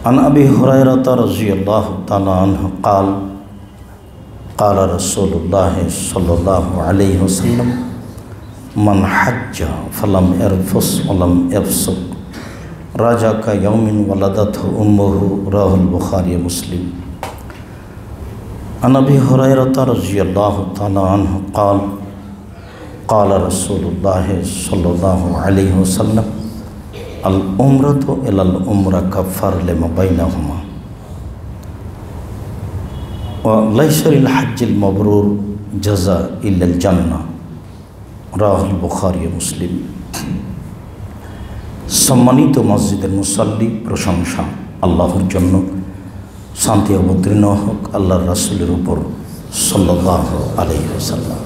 عن أبي هريرة رضي الله تعالى عنه قال قال رسول الله صلى الله عليه وسلم من حج فلم يرفث ولم يفسق رجع كيوم ولدته أمه رواه البخاري ومسلم. عن أبي هريرة رضي الله تعالى عنه قال قال رسول الله صلى الله عليه وسلم العمرة إلى العمرة كفار لما بينهما وليس للحج المبرور جزاء إلا الجنة رواه البخاري ومسلم. সম্মানিত মসজিদের মুসাল্লি, প্রশংসা আল্লাহর জন্য, শান্তি অবতীর্ণ হোক আল্লাহর রাসূলের উপর সাল্লাল্লাহু আলাইহি ওয়াসাল্লাম।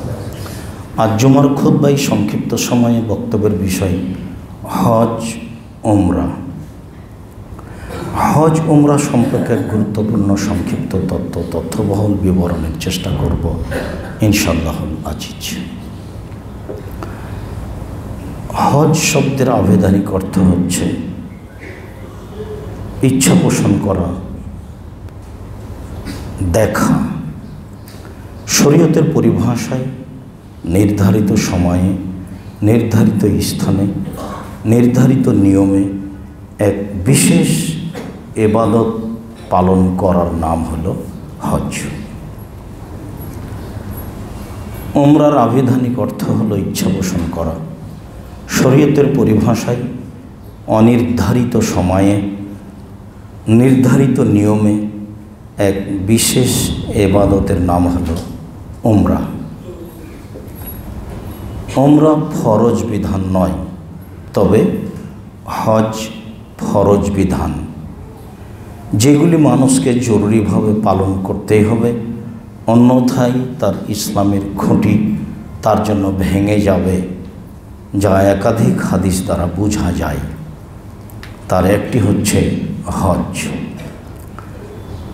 আজ জুমার খুতবায় সংক্ষিপ্ত সময়ে বক্তব্যের বিষয় হজ উমরা। হজ উমরা সম্পর্কে গুরুত্বপূর্ণ সংক্ষিপ্ত তথ্যবহুল বিবরণের চেষ্টা করব ইনশাআল্লাহুল আজিজ। হজ শব্দের আভেদানিক অর্থ হচ্ছে ইচ্ছা পোষণ করা, দেখা। শরীয়তের পরিভাষায় নির্ধারিত সময়ে, নির্ধারিত স্থানে, নির্ধারিত নিয়মে এক বিশেষ ইবাদত পালন করার নাম হলো হজ। উমরার আবিধানিক অর্থ হলো ইচ্ছা পোষণ করা। শরীয়তের পরিভাষায় অনির্ধারিত সময়ে, নির্ধারিত নিয়মে এক বিশেষ ইবাদতের নাম হলো উমরা। উমরা ফরজ বিধান নয়, তবে হজ ফরজ বিধান, যেগুলি মানুষকে জরুরিভাবে পালন করতেই হবে, অন্যথায় তার ইসলামের খুঁটি তার জন্য ভেঙে যাবে, যা একাধিক হাদিস দ্বারা বোঝা যায়। তার একটি হচ্ছে হজ।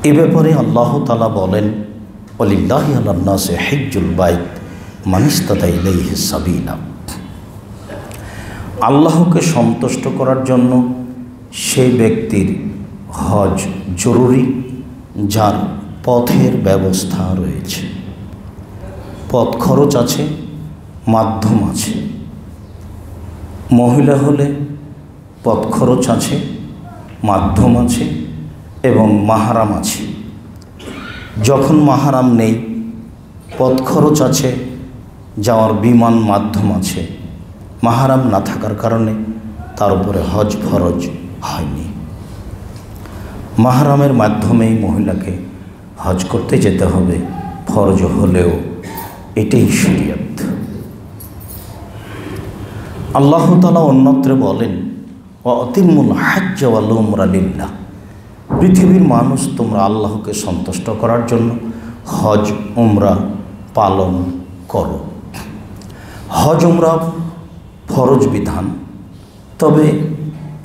এ ব্যাপারে আল্লাহ তাআলা বলেন, ওয়ালিল্লাহি আলান নাসি হিজ্জুল বাইত মান ইসতাতা ইলাইহি সাবিলা। আল্লাহকে সন্তুষ্ট করার জন্য সেই ব্যক্তির হজ জরুরি যার পথের ব্যবস্থা রয়েছে, পথ খরচ আছে, মাধ্যম আছে। মহিলা হলে পথ খরচ আছে, মাধ্যম আছে এবং মাহারাম আছে। যখন মাহারাম নেই, পথ খরচ আছে, যাওয়ার বিমান মাধ্যম আছে, মাহারাম না থাকার কারণে তার উপরে হজ ফরজ হয়নি। মাহারামের মাধ্যমেই মহিলাকে হজ করতে যেতে হবে, ফরজ হলেও। এটাই শরীয়ত। আল্লাহ তাআলা অন্যত্র বলেন, ওয়া আতিমুল হজ্জ ওয়াল উমরা লিল্লাহ। পৃথিবীর মানুষ, তোমরা আল্লাহকে সন্তুষ্ট করার জন্য হজ উমরা পালন করো। হজ উমরা ফরজ বিধান, তবে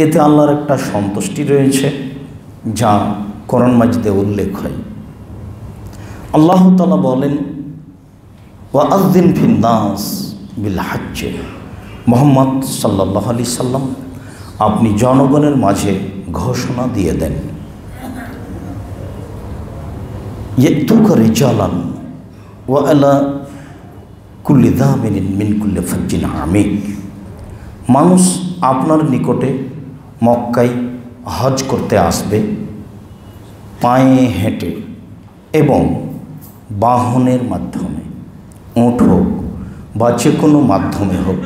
এতে আল্লাহর একটা সন্তুষ্টি রয়েছে, যা কোরআন মাজিদে উল্লেখ হয়। আল্লাহ তাআলা বলেন, ওয়া আযযিন ফিন নাস বিল হজ্জ। মুহাম্মদ সাল্লাল্লাহু আলাইহি সাল্লাম, আপনি জনগণের মাঝে ঘোষণা দিয়ে দেন, ইয়াতুকা রিজালান ওয়া আলা কুল্লি যামিনিন মিন কুল্লি ফাজ্জিন আমিক। মানুষ আপনার নিকটে মক্কায় হজ করতে আসবে পায়ে হেঁটে এবং বাহনের মাধ্যমে, উট হোক বা যে কোনো মাধ্যমে হোক।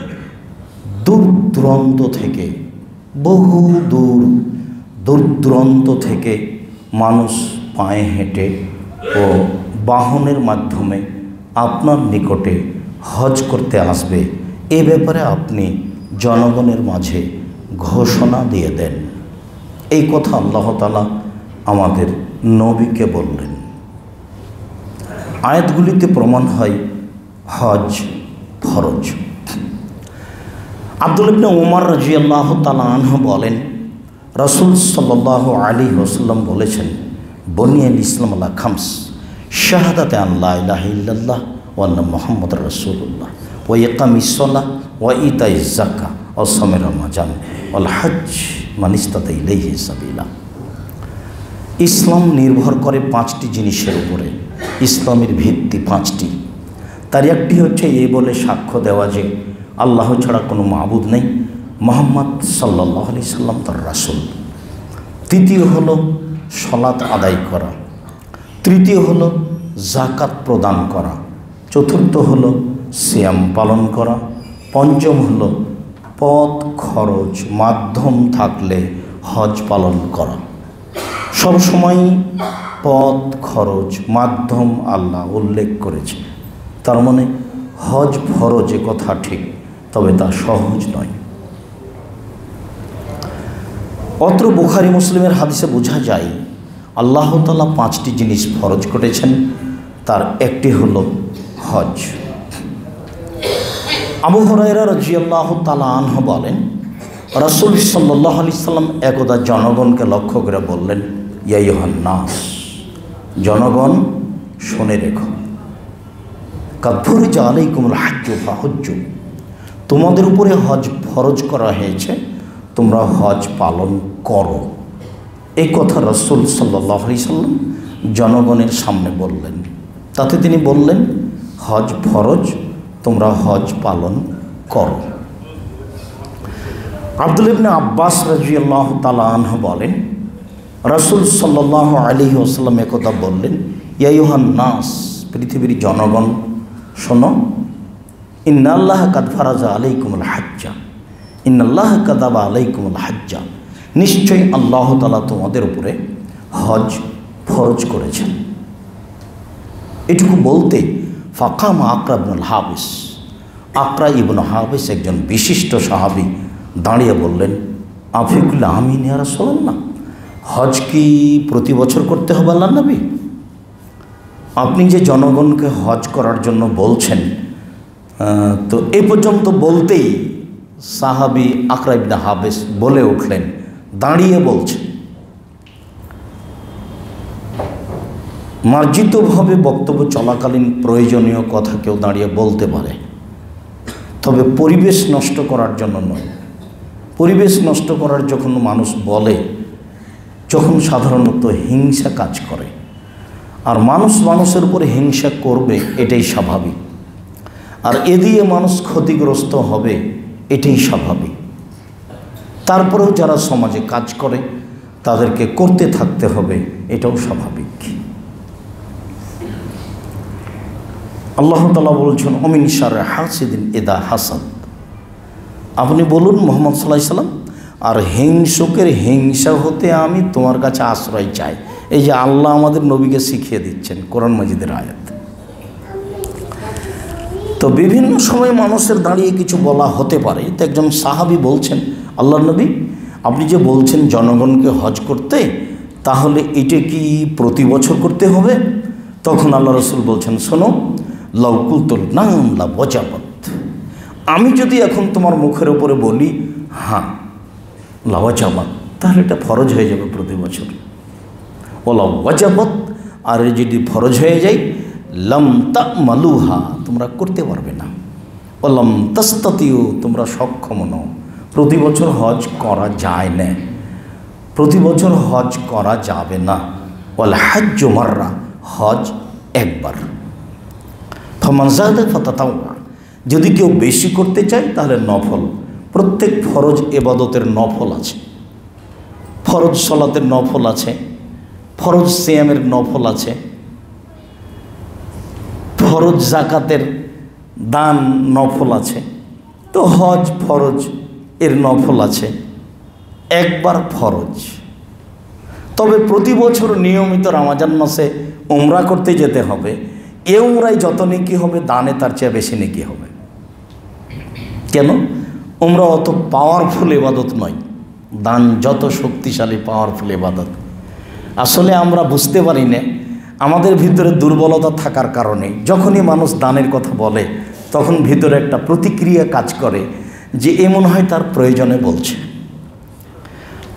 দূর দূরান্ত থেকে, বহু দূর দূরান্ত থেকে মানুষ পায়ে হেঁটে ও বাহনের মাধ্যমে আপনার নিকটে হজ করতে আসবে। এ ব্যাপারে আপনি জনগণের মাঝে ঘোষণা দিয়ে দেন। এই কথা আল্লাহ তাআলা আমাদের নবীকে বললেন। আয়াতগুলিতে প্রমাণ হয় হজ ফরজ। আব্দুল্লাহ ইবনে উমর রাদিয়াল্লাহু তাআলা আনহু বলেন, রাসূল সাল্লাল্লাহু আলাইহি ওয়াসাল্লাম বলেছেন, বুনিয়াল ইসলাম আলা খামস, শাহাদাতে আন লা ইলাহা ইল্লাল্লাহ ওয়া আন্না মুহাম্মাদুর রাসূলুল্লাহ ওয়া ইকামিস সালাহ ওয়া ইতাইজ যাকাত ওয়া সাওমি রমাজান ওয়াল হজ্জ মান ইসতাতা ইলাইহি সাবিলা। ইসলাম নির্ভর করে 5টি জিনিসের উপরে। ইসলামের ভিত্তি 5টি। তার একটি হচ্ছে এই বলে সাক্ষ্য দেওয়া যে আল্লাহ ছাড়া কোনো মাবুদ নেই, মুহাম্মদ সাল্লাল্লাহু আলাইহি সাল্লাম তার রাসূল। দ্বিতীয় হলো সালাত আদায় করা। তৃতীয় হলো যাকাত প্রদান করা। চতুর্থ হলো সিয়াম পালন করা। পঞ্চম হলো পথ খরচ মাধ্যম থাকলে হজ পালন করা। সবসময় পথ খরচ মাধ্যম আল্লাহ উল্লেখ করেছে। তার মানে হজ ফরজ, এ কথা ঠিক, তবে তা সহজ নয়। অত্র বুখারী মুসলিমের হাদিসে বোঝা যায় আল্লাহ তাআলা 5টি জিনিস ফরজ করেছেন, তার একটি হলো হজ। আবু হুরায়রা রাদিয়াল্লাহু তাআলা আনহু বলেন, রাসূল সাল্লাল্লাহু আলাইহি সাল্লাম একদা জনগণকে লক্ষ্য করে বললেন, ইয়া আইয়ুহান নাস, জনগণ শুনে রেখো, কাদ ফুরিজা আলাইকুমুল হাজ্জু ফাহুজ্জু, তোমাদের উপরে হজ ফরজ করা হয়েছে, তোমরা হজ পালন করো। এই কথা রাসূল সাল্লাল্লাহু আলাইহি সাল্লাম জনগণের সামনে বললেন। তাতে তিনি বললেন, হজ ফরজ, তোমরা হজ পালন করো। আব্দুল্লাহ ইবনে আব্বাস রাদিয়াল্লাহু তাআলা আনহু বলেন, রাসূল সাল্লাল্লাহু আলাইহি ওয়াসাল্লাম একথা বললেন, ইয়া আইয়ুহান নাস, পৃথিবীর জনগণ শোনো, ইন্নাল্লাহা কাদ ফারাজা আলাইকুমুল হাজ্জা, ইন্নাল্লাহা কাতাবা আলাইকুমুল হাজ্জা, নিশ্চয়ই আল্লাহ তাআলা তোমাদের উপরে হজ ফরজ করেছেন। এটুকু বলতে ফাকাম আকরা ইবনুল হাবিস, আকরা ইবনে হাবিস একজন বিশিষ্ট সাহাবী দাঁড়িয়ে বললেন, আফিকুল আমিন ইয়া রাসূলুল্লাহ, হজ কি প্রতি বছর করতে হবে আল্লাহর নবী? আপনি যে জনগণকে হজ করার জন্য বলছেন, তো এ পর্যন্ত বলতেই সাহাবী আকরা ইবনে হাবিস বলে উঠলেন, দাঁড়িয়ে বলছেন। মার্জিতভাবে বক্তব্য চলাকালীন প্রয়োজনীয় কথা কেউ দাঁড়িয়ে বলতে পারে, তবে পরিবেশ নষ্ট করার জন্য নয়। পরিবেশ নষ্ট করার যখন মানুষ বলে, যখন সাধারণত হিংসা কাজ করে, আর মানুষ মানুষের উপরে হিংসা করবে, এটাই স্বাভাবিক। আর এ দিয়ে মানুষ ক্ষতিগ্রস্ত হবে, এটাই স্বাভাবিক। তারপরেও যারা সমাজে কাজ করে তাদেরকে করতে থাকতে হবে, এটাও স্বাভাবিক। আল্লাহ তাআলা বলছেন, ওমিন শাররি হাসিদিন ইযা হাসাদ, আপনি বলুন মুহাম্মদ সাল্লাল্লাহু আলাইহি সাল্লাম, আর হিংসুকের হিংসা হতে আমি তোমার কাছে আশ্রয় চাই। এই যে আল্লাহ আমাদের নবীকে শিখিয়ে দিচ্ছেন, কোরআন মাজিদের আয়াত। তো বিভিন্ন সময় মানুষের দাঁড়িয়ে কিছু বলা হতে পারে। তো একজন সাহাবী বলছেন, আল্লাহর নবী, আপনি যে বলছেন জনগণকে হজ করতে, তাহলে এটা কি প্রতি বছর করতে হবে? তখন আল্লাহ রাসূল বলছেন, শোনো, লাউ কুলতুল নাম লা ওয়াজাবাত, আমি যদি এখন তোমার মুখের উপরে বলি হ্যাঁ লা ওয়াজাবাত, তাহলে এটা ফরজ হয়ে যাবে প্রতি বছর। ওলা ওয়াজাবাত, আর যদি ফরজ হয়ে যায়, লাম তা'মালুহা, তোমরা করতে পারবে না। ওলাম তাস্তাতিউ, তোমরা সক্ষম নও। প্রতি বছর হজ করা যায় না, প্রতি বছর হজ করা যাবে না। ওয়াল হাজ্জু মাররা, হজ একবার। ফামান যাদা ফাতাতাওয়া, যদি কেউ বেশি করতে চায় তাহলে নফল। প্রত্যেক ফরজ ইবাদতের নফল আছে। ফরজ সালাতের নফল আছে, ফরজ সিয়ামের নফল আছে, ফরজ যাকাতের দান নফল আছে। তো হজ ফরজ এর নফল আছে, একবার ফরজ। তবে প্রতি বছর নিয়মিত রমজান মাসে উমরা করতে যেতে হবে। এ উমরায় যত নেকি হবে, দানে তার চেয়ে বেশি নেকি হবে। কেন? উমরা অত পাওয়ারফুল ইবাদত নয়, দান যত শক্তিশালী পাওয়ারফুল ইবাদত। আসলে আমরা বুঝতে পারি না, আমাদের ভিতরে দুর্বলতা থাকার কারণে যখনই মানুষ দানের কথা বলে, তখন ভিতরে একটা প্রতিক্রিয়া কাজ করে যে এ মনে হয় তার প্রয়োজনে বলছে।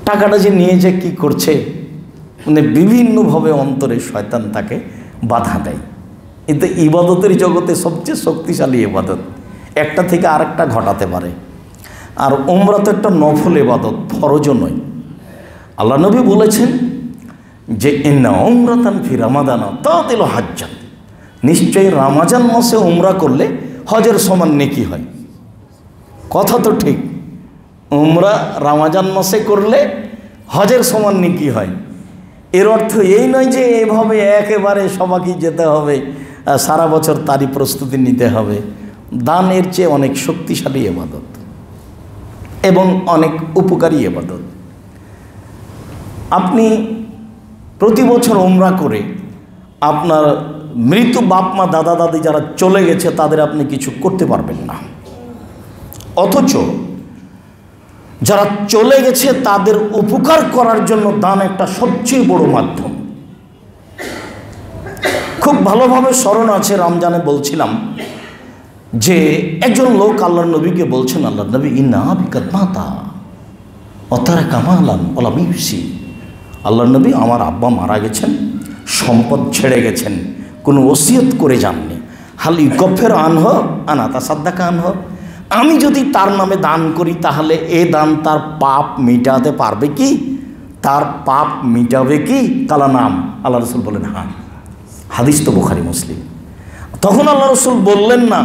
টাকাটা যে নিয়ে যে কী করছে, মানে বিভিন্নভাবে অন্তরে শয়তান তাকে বাধা দেয়। কিন্তু ইবাদতের জগতে সবচেয়ে শক্তিশালী ইবাদত, একটা থেকে আরেকটা ঘটাতে পারে। আর উমরা তো একটা নফল ইবাদত, ফরজও নয়। আল্লাহ নবী বলেছেন যে ইন্না উমরাতান ফি রামাদান তাতিলু হাজ্জান, নিশ্চয়ই রামাজান মাসে উমরা করলে হজের সমান নেকি হয়। কথা তো ঠিক, উমরা রামাজান মাসে করলে হজের সমান নেকি হয়। এর অর্থ এই নয় যে এভাবে একেবারে সবাইকে যেতে হবে, সারা বছর তারই প্রস্তুতি নিতে হবে। দানের চেয়ে অনেক শক্তিশালী ইবাদত এবং অনেক উপকারী ইবাদত। আপনি প্রতি বছর উমরা করে আপনার মৃত বাপ মা দাদা দাদি যারা চলে গেছে তাদের আপনি কিছু করতে পারবেন না, অথচ যারা চলে গেছে তাদের উপকার করার জন্য দান একটা সবচেয়ে বড় মাধ্যম। খুব ভালোভাবে স্মরণ আছে, রমজানে বলছিলাম যে একজন লোক আল্লাহর নবীকে বলছেন, আল্লাহর নবী ইন্না বিকাত মাতা অতারা কামালান ওলা বিসি, আল্লাহর নবী আমার আব্বা মারা গেছেন, সম্পদ ছেড়ে গেছেন, কোনো ওসিয়ত করে যাননি। হাল ইকফের আনহ আনাতা সাদ্দাকা আনহ, আমি যদি তার নামে দান করি তাহলে এ দান তার পাপ মিটাতে পারবে কি? তার পাপ মিটাবে কি? কালা নাম। আল্লাহ রসুল বললেন হ্যাঁ। হাদিস তো বুখারী মুসলিম। তখন আল্লাহ রসুল বললেন না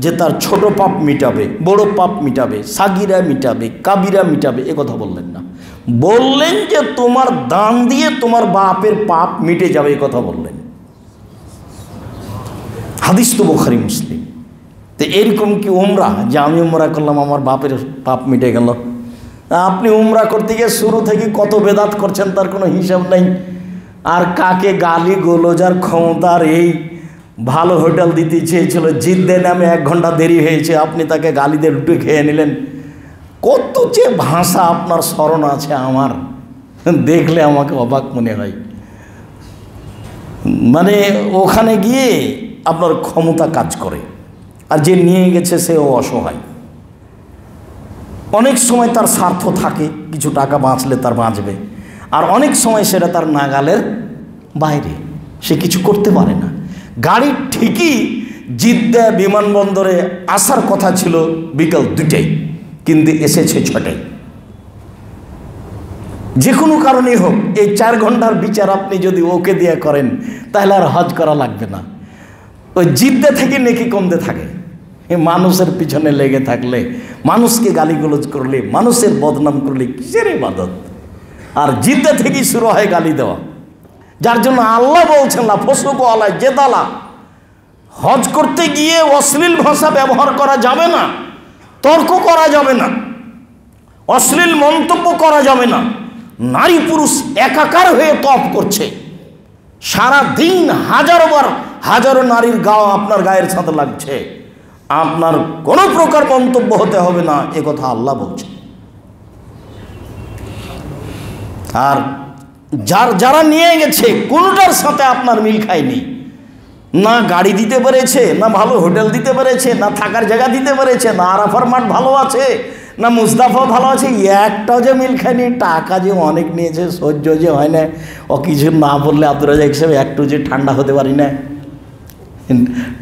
যে তার ছোট পাপ মিটাবে, বড় পাপ মিটাবে, সাগিরা মিটাবে, কাবিরা মিটাবে, এ কথা বললেন না। বললেন যে তোমার দান দিয়ে তোমার বাপের পাপ মিটে যাবে, এ কথা বললেন। হাদিস তো বুখারী মুসলিম। তো এরকম কি উমরা যে আমি উমরা করলাম আমার বাপের পাপ মিটে গেল? আপনি উমরা করতে গিয়ে শুরু থেকে কত বেদাত করছেন তার কোনো হিসাব নেই। আর কাকে গালি গোলজার ক্ষমতার, এই ভালো হোটেল দিতে চেয়েছিল, জিদ্দে নামে 1 ঘন্টা দেরি হয়েছে, আপনি তাকে গালি দিয়ে রুটি খেয়ে নিলেন। কত যে ভাষা আপনার স্মরণ আছে, আমার দেখলে আমাকে অবাক মনে হয়। মানে ওখানে গিয়ে আপনার ক্ষমতা কাজ করে, আর যে নিয়ে গেছে সেও অসহায়। অনেক সময় তার স্বার্থ থাকে, কিছু টাকা বাঁচলে তার বাঁচবে, আর অনেক সময় সেটা তার নাগালের বাইরে, সে কিছু করতে পারে না। গাড়ি ঠিকই জিদ্দা বিমানবন্দরে আসার কথা ছিল বিকাল 2টায়, কিন্তু এসেছে 6টায়। যে কোনো কারণেই হোক এই 4 ঘন্টার বিচার আপনি যদি ওকে দিয়ে করেন তাহলে আর হজ করা লাগবে না। ওই জিদ্দা থেকে নেকি কমতে থাকে। মানুষের পিছনে লেগে থাকলে, মানুষকে গালিগুলোজ করলে, মানুষের বদনাম করলে কিসের ইবাদত? আর জিদ্দা থেকেই শুরু হয় গালি দেওয়া, যার জন্য আল্লাহ বলছেন না ফসুকু আলাই জেদালা, হজ করতে গিয়ে অশ্লীল ভাষা ব্যবহার করা যাবে না, তর্ক করা যাবে না, অশ্লীল মন্তব্য করা যাবে না। নারী পুরুষ একাকার হয়ে তপ করছে, সারা দিন হাজারো নারীর গাও আপনার গায়ের সাথে লাগছে, আপনার কোনো প্রকার মন্তব্য হতে হবে না, এ কথা আল্লাহ বলছে। আর যারা নিয়ে গেছে কোনটার সাথে আপনার মিল খায়নি, না গাড়ি দিতে পেরেছে, না ভালো হোটেল দিতে পেরেছে, না থাকার জায়গা দিতে পেরেছে, না আরাফার মাঠ ভালো আছে, না মুজদাফা ভালো আছে, একটাও যে মিল খায়নি। টাকা যে অনেক নিয়েছে, সহ্য যে হয় না, ও কিছু না বললে আব্দুর রাজাক হিসেবে একটু যে ঠান্ডা হতে পারি না,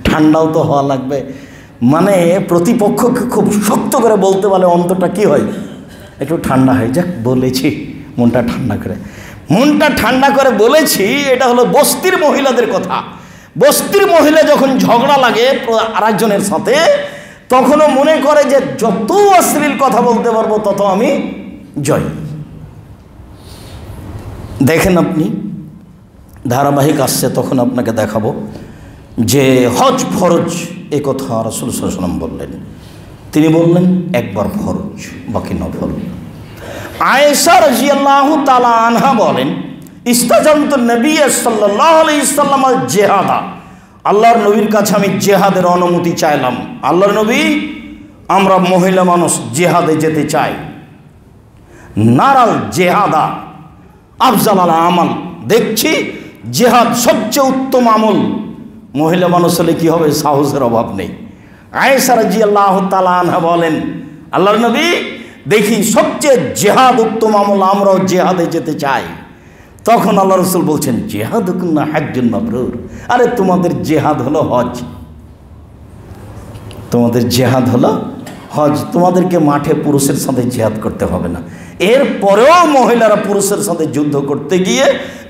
ঠান্ডাও তো হওয়া লাগবে। মানে প্রতিপক্ষকে খুব শক্ত করে বলতে পারলে অন্তরটা কি হয়, একটু ঠান্ডা হয়। যাক বলেছি, মনটা ঠান্ডা করে বলেছি। এটা হলো বস্তির মহিলাদের কথা। বস্তির মহিলা যখন ঝগড়া লাগে আরেকজনের সাথে, তখনও মনে করে যে যত অশ্লীল কথা বলতে পারবো তত আমি জয়। দেখেন আপনি, ধারাবাহিক আসছে, তখন আপনাকে দেখাবো যে হজ ফরজ, এ কথা রাসূল সাল্লাল্লাহু আলাইহি ওয়াসাল্লাম বললেন। তিনি বললেন একবার ফরজ, বাকি নফল। আয়েশা রাদিয়াল্লাহু তাআলা আনহা বলেন, ইস্তাজানতু নবী সাল্লাল্লাহু আলাইহি ওয়াসাল্লাম আল জিহাদা, আল্লাহর নবীর কাছে আমি জিহাদের অনুমতি চাইলাম। আল্লাহর নবী, আমরা মহিলা মানুষ জিহাদে যেতে চাই। নারাল জিহাদা আফজাল আমাল, দেখছি জিহাদ সবচেয়ে উত্তম আমল। মহিলা মানুষ হলে কি হবে, সাহসের অভাব নেই। আয়েশা রাদিয়াল্লাহু তাআলা আনহা বলেন, আল্লাহর নবী, দেখি সবচেয়ে জিহাদ উত্তম আমল, আমরাও জিহাদে যেতে চাই। তখন আল্লাহ রসুল বলছেন, জিহাদুকুন্না হাজ্জুন মাবরুর, আরে তোমাদের জিহাদ হলো হজ, তোমাদের জিহাদ হলো হজ, তোমাদেরকে মাঠে পুরুষের সাথে জিহাদ করতে হবে না। এরপরেও মহিলারা পুরুষের সাথে যুদ্ধ করতে গিয়ে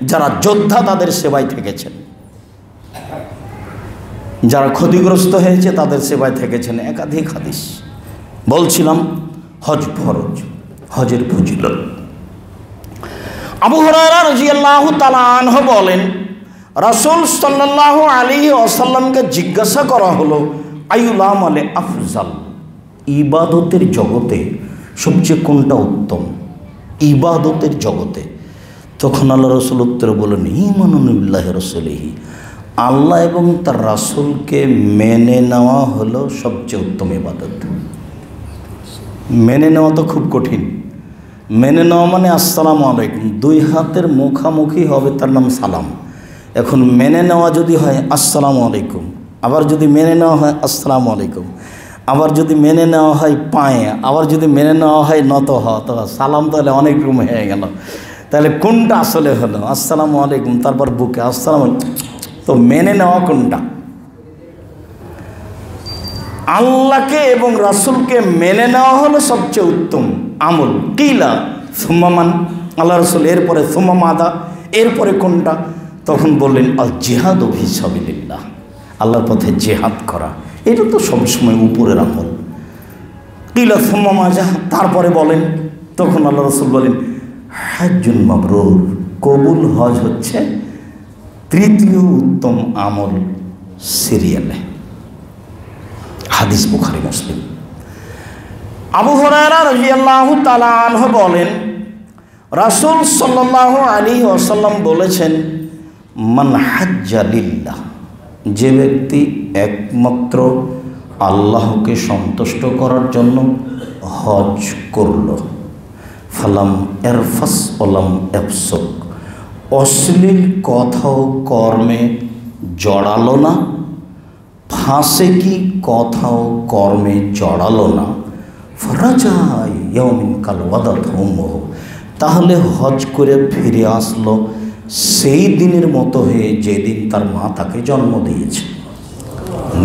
যারা যোদ্ধা তাদের সেবায় থেকেছেন, যারা ক্ষতিগ্রস্ত হয়েছে তাদের সেবায় থেকেছেন। একাধিক হাদিস। বলছিলাম হজ ফরজ, হজের ফজিলত। আবু হুরায়রা রাদিয়াল্লাহু তাআলা আনহু বলেন, রাসূল সাল্লাল্লাহু আলাইহি ওয়াসাল্লামকে জিজ্ঞাসা করা হলো, আইয়ুল আমালি আফজাল, ইবাদতের জগতে সবচেয়ে কোনটা উত্তম? ইবাদতের জগতে। তখন আল্লাহ রাসূল উত্তরে বলেন, ঈমানুন বিল্লাহি রাসূলিহি, আল্লাহ এবং তার রাসূলকে মেনে নেওয়া হলো সবচেয়ে উত্তম ইবাদত। মেনে নেওয়া তো খুব কঠিন। মেনে নেওয়া মানে আসসালামু আলাইকুম, দুই হাতের মুখামুখি হবে, তার নাম সালাম। এখন মেনে নেওয়া যদি হয় আসসালামু আলাইকুম, আবার যদি মেনে নেওয়া হয় আসসালামু আলাইকুম, আবার যদি মেনে নেওয়া হয় পায়ে, আবার যদি মেনে নেওয়া হয় নত হওয়া, তো সালাম তাহলে অনেক রকম হয়ে গেল। তাহলে কোনটা আসলে হলো? আসসালামু আলাইকুম, তারপর বুকে আসসালাম, তো মেনে নেওয়া কোনটা? আল্লাহকে এবং রাসূলকে মেনে নেওয়া হলো সবচেয়ে উত্তম আমল। কিলা সুম্মান, আল্লাহ রাসূল এরপরে সুম্মা মাদা, এরপরে কোনটা? তখন বললেন আল জিহাদু ফি সাবিলিল্লাহ, আল্লাহর পথে জিহাদ করা, এটা তো সবসময় উপরের আমল। কিলা সুম্মা মাজা, তারপরে বলেন, তখন আল্লাহ রাসূল বলেন হজ্জুন মাবরুর, কবুল হজ হচ্ছে তৃতীয় উত্তম আমল সিরিয়ালে। হাদিস বুখারী মুসলিম। আবু হুরায়রা রাদিয়াল্লাহু তাআলা আনহু বলেন, রাসূল সাল্লাল্লাহু আলাইহি ওয়াসাল্লাম বলেছেন, মান হাজ্জা লিল্লাহ, যে ব্যক্তি একমাত্র আল্লাহকে সন্তুষ্ট করার জন্য হজ করল, ফালাম এরফাস ওয়ালাম ইয়াফসুক, অশ্লীল কথা ও কর্মে জড়ালো না, ফাসেকি কথা ও কর্মে জড়ালো না, ফরাজা ইয়াউমিন কাল ওয়াদাত উম্মুহু, তাহলে হজ করে ফিরে আসলো সেই দিনের মতো হয়ে যেদিন তার মা তাকে জন্ম দিয়েছে,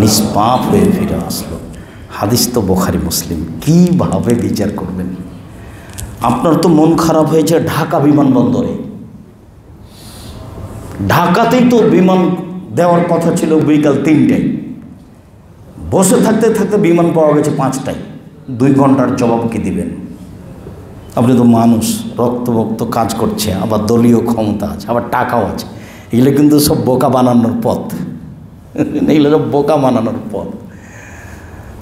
নিষ্পাপ হয়ে ফিরে আসলো। হাদিস তো বুখারী মুসলিম। কীভাবে বিচার করবেন? আপনার তো মন খারাপ হয়েছে ঢাকা বিমানবন্দরে, ঢাকাতেই তো বিমান দেওয়ার কথা ছিল বিকাল 3টায়, বসে থাকতে থাকতে বিমান পাওয়া গেছে 5টায়। 2 ঘন্টার জবাব কি দিবেন? আপনি তো মানুষ, রক্ত কাজ করছে, আবার দলীয় ক্ষমতা আছে, আবার টাকাও আছে। এগুলো কিন্তু সব বোকা বানানোর পথ, এগুলো সব বোকা বানানোর পথ।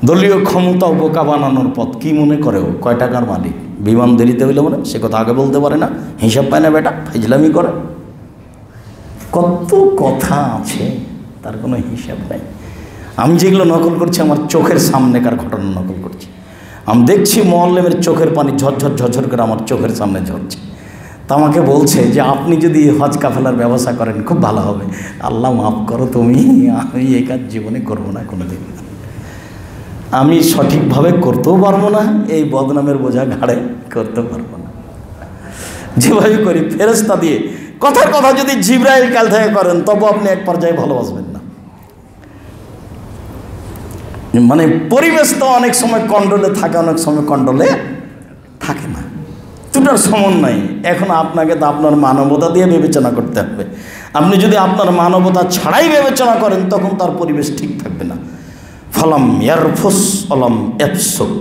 দলীয় ক্ষমতাও বোকা বানানোর পথ। কি মনে করে ও কয় টাকার মালিক? বিমান দেরিতে হইলে মানে সে কথা আগে বলতে পারে না, হিসাব পায় না, বেটা ফাইজলামি করে। কত কথা আছে, তার কোনো হিসাব নাই। আমি যেগুলো নকল করছি আমার চোখের সামনেকার ঘটনা নকল করছি। আমি দেখছি মুআল্লিমের চোখের পানি ঝরঝর ঝরঝর করে আমার চোখের সামনে ঝরছে। তা আমাকে বলছে যে আপনি যদি হজ কাফেলার ব্যবস্থা করেন খুব ভালো হবে। আল্লাহ মাফ করো তুমি, আমি এই কাজ জীবনে করবো না কোনোদিন। আমি সঠিকভাবে করতেও পারবো না, এই বদনামের বোঝা ঘাড়ে করতেও পারবো না। যেভাবে করি ফেরেশতা দিয়ে কথার কথা যদি জিবরাইল কাল থেকে করেন তবু আপনি এক পর্যায়ে ভালোবাসবেন না। মানে পরিবেশ তো অনেক সময় কন্ট্রোলে থাকে, অনেক সময় কন্ট্রোলে থাকে না, দুটার সমন্বয়। এখন আপনাকে তো আপনার মানবতা দিয়ে বিবেচনা করতে হবে। আপনি যদি আপনার মানবতা ছাড়াই বিবেচনা করেন তখন তার পরিবেশ ঠিক থাকবে না। ফালাম ইয়ারফুস ওয়ালাম ইয়াফসুক,